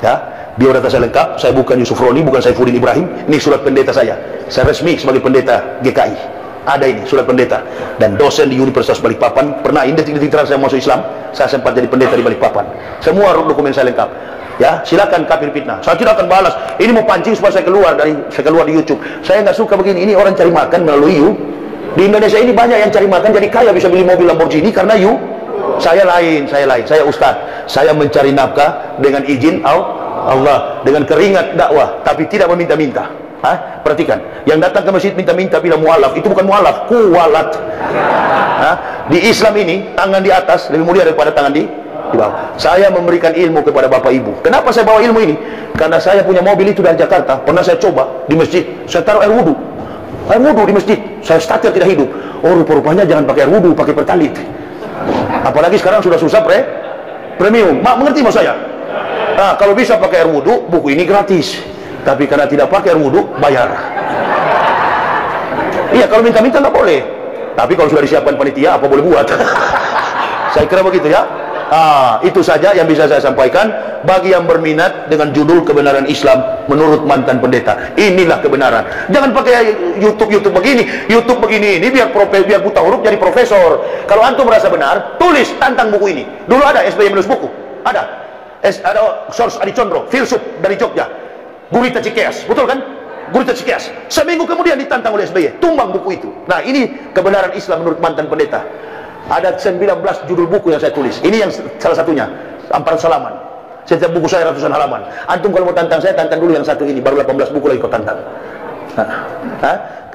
Ya, biodata saya lengkap. Saya bukan Yusuf Roni, bukan Saifuddin Ibrahim. Ini surat pendeta saya. Saya resmi sebagai pendeta GKI. Ada ini surat pendeta. Dan dosen di Universitas Balikpapan. Pernah detik-detik terakhir saya masuk Islam, saya sempat jadi pendeta di Balikpapan. Semua dokumen saya lengkap. Ya, silakan kafir fitnah. Saya tidak akan balas. Ini mau pancing supaya saya keluar di YouTube. Saya nggak suka begini. Ini orang cari makan melalui Di Indonesia ini banyak yang cari makan jadi kaya, bisa beli mobil Lamborghini karena saya lain, saya ustaz. Saya mencari nafkah dengan izin Allah, dengan keringat dakwah, tapi tidak meminta-minta. Perhatikan, yang datang ke masjid minta-minta bilang mualaf, itu bukan mualaf, kuwalat. Di Islam ini tangan di atas lebih mulia daripada tangan di bawah. Saya memberikan ilmu kepada bapak ibu. Kenapa saya bawa ilmu ini? Karena saya punya mobil itu dari Jakarta, pernah saya coba di masjid, saya taruh air wudhu di masjid, saya starter tidak hidup. Oh, rupa-rupanya jangan pakai air wudhu, pakai pertalit. Apalagi sekarang sudah susah premium. Mak mengerti maksud saya? Kalau bisa pakai air wudhu, buku ini gratis. Tapi karena tidak pakai air wudhu, bayar. Iya, kalau minta-minta nggak boleh. Tapi kalau sudah disiapkan panitia, apa boleh buat? Saya kira begitu ya. Itu saja yang bisa saya sampaikan. Bagi yang berminat dengan judul kebenaran Islam menurut mantan pendeta, inilah kebenaran. Jangan pakai YouTube begini, YouTube begini ini biar buta huruf jadi profesor. Kalau antum merasa benar, tulis, tantang buku ini. Dulu ada SBY menulis buku, ada Source Adi Condro, filsuf dari Jogja, Gurita Cikeas, betul kan? Gurita Cikeas. Seminggu kemudian ditantang oleh SBY, tumbang buku itu. Nah, ini kebenaran Islam menurut mantan pendeta. Ada 19 judul buku yang saya tulis. Ini yang salah satunya, Amparan Salaman. Setiap buku saya ratusan halaman. Antum kalau mau tantang saya, tantang dulu yang satu ini, baru 18 buku lagi kau tantang.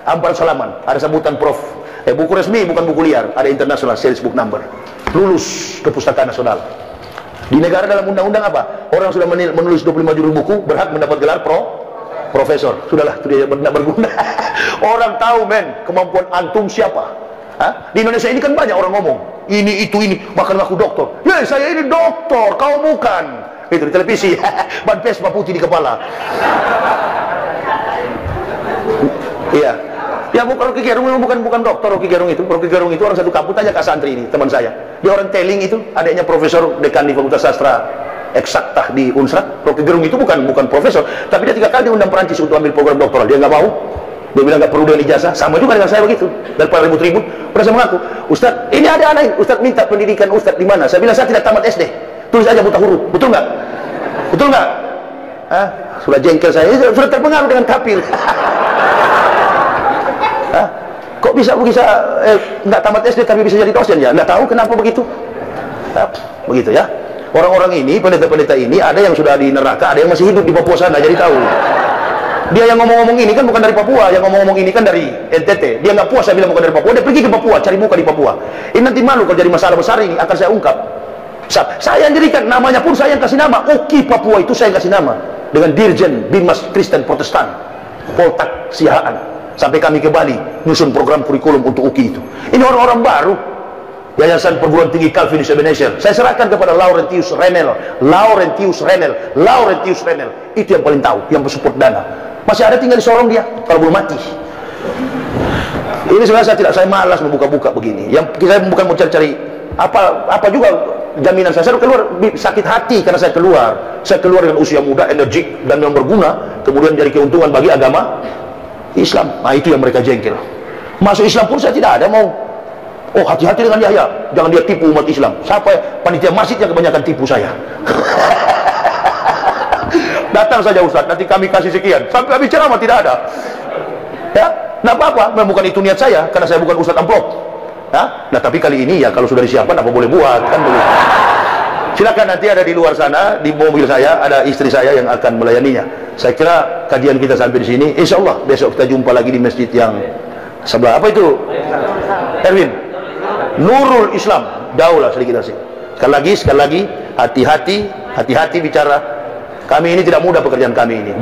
Amparan Salaman, ada sambutan Prof. Buku resmi, bukan buku liar, ada international series book number. Lulus ke Pustakaan Nasional. Di negara dalam undang-undang apa? Orang sudah menulis 25 judul buku berhak mendapat gelar profesor. Sudahlah, itu dia tidak berguna. Orang tahu kemampuan antum siapa. Di Indonesia ini kan banyak orang ngomong ini, itu, ini, bahkan ngaku doktor. Ya, saya ini doktor, kau bukan. Itu di televisi, ban Vespa putih di kepala. Iya. Ya, Rocky Gerung bukan dokter. Rocky Gerung itu orang satu kampung. Tanya Kak Santri ini, teman saya. Dia orang Teling itu, adanya profesor dekan di Fakultas Sastra Eksaktah di Unsrat. Rocky Gerung itu bukan profesor, tapi dia 3 kali diundang Perancis untuk ambil program doktoral. Dia nggak mau. Dia bilang nggak perlu dengan ijazah. Sama juga dengan saya begitu. Daripada ribut-ribut, pernah saya mengaku, Ustaz, ini ada anak, Ustaz minta pendidikan Ustaz di mana? Saya bilang saya tidak tamat SD. Tulis aja buta huruf. Betul nggak? Betul nggak? Sudah jengkel saya. Sudah terpengaruh dengan kafir. Kok bisa nggak tamat SD tapi bisa jadi dosen ya? Nggak tahu kenapa begitu. Begitu ya. Orang-orang ini, pendeta-pendeta ini, ada yang sudah di neraka, ada yang masih hidup di Papua sana, jadi tahu. Dia yang ngomong-ngomong ini kan bukan dari Papua, yang ngomong-ngomong ini kan dari NTT. Dia nggak puas saya bilang bukan dari Papua, dia pergi ke Papua, cari muka di Papua. Ini nanti malu kalau jadi masalah besar ini, akan saya ungkap. Saya yang dirikan, namanya pun saya yang kasih nama. UKI Papua itu saya yang kasih nama. Dengan Dirjen Bimas Kristen Protestan, Poltak Siahaan. Sampai kami ke Bali, nyusun program kurikulum untuk UKI itu. Ini orang-orang baru. Yayasan Perguruan Tinggi Calvinis Ebenezer. Saya serahkan kepada Laurentius Renel. Itu yang paling tahu, yang bersupport dana. Masih ada tinggal di Sorong dia, kalau belum mati. Ini sebenarnya saya malas membuka-buka begini. Yang saya bukan mau cari-cari apa juga jaminan saya keluar sakit hati karena saya keluar dengan usia muda, energik dan yang berguna, kemudian jadi keuntungan bagi agama Islam. Nah, itu yang mereka jengkel. Masuk Islam pun saya tidak ada mau. Oh, hati-hati dengan Yahya, jangan dia tipu umat Islam. Siapa panitia masjid yang kebanyakan tipu saya? Datang saja Ustaz, nanti kami kasih sekian. Sampai habis ceramah tidak ada. Ya, nggak apa-apa. Bukan itu niat saya, karena saya bukan Ustaz amplop. Nah, tapi kali ini ya kalau sudah disiapkan apa boleh buat kan boleh. Silakan, nanti ada di luar sana di mobil saya ada istri saya yang akan melayaninya. Saya kira kajian kita sampai di sini. Insya Allah besok kita jumpa lagi di masjid yang sebelah. Apa itu? Erwin. Nurul Islam. Jauh lah sedikit sih. Sekali lagi hati-hati bicara. Kami ini tidak mudah pekerjaan kami ini.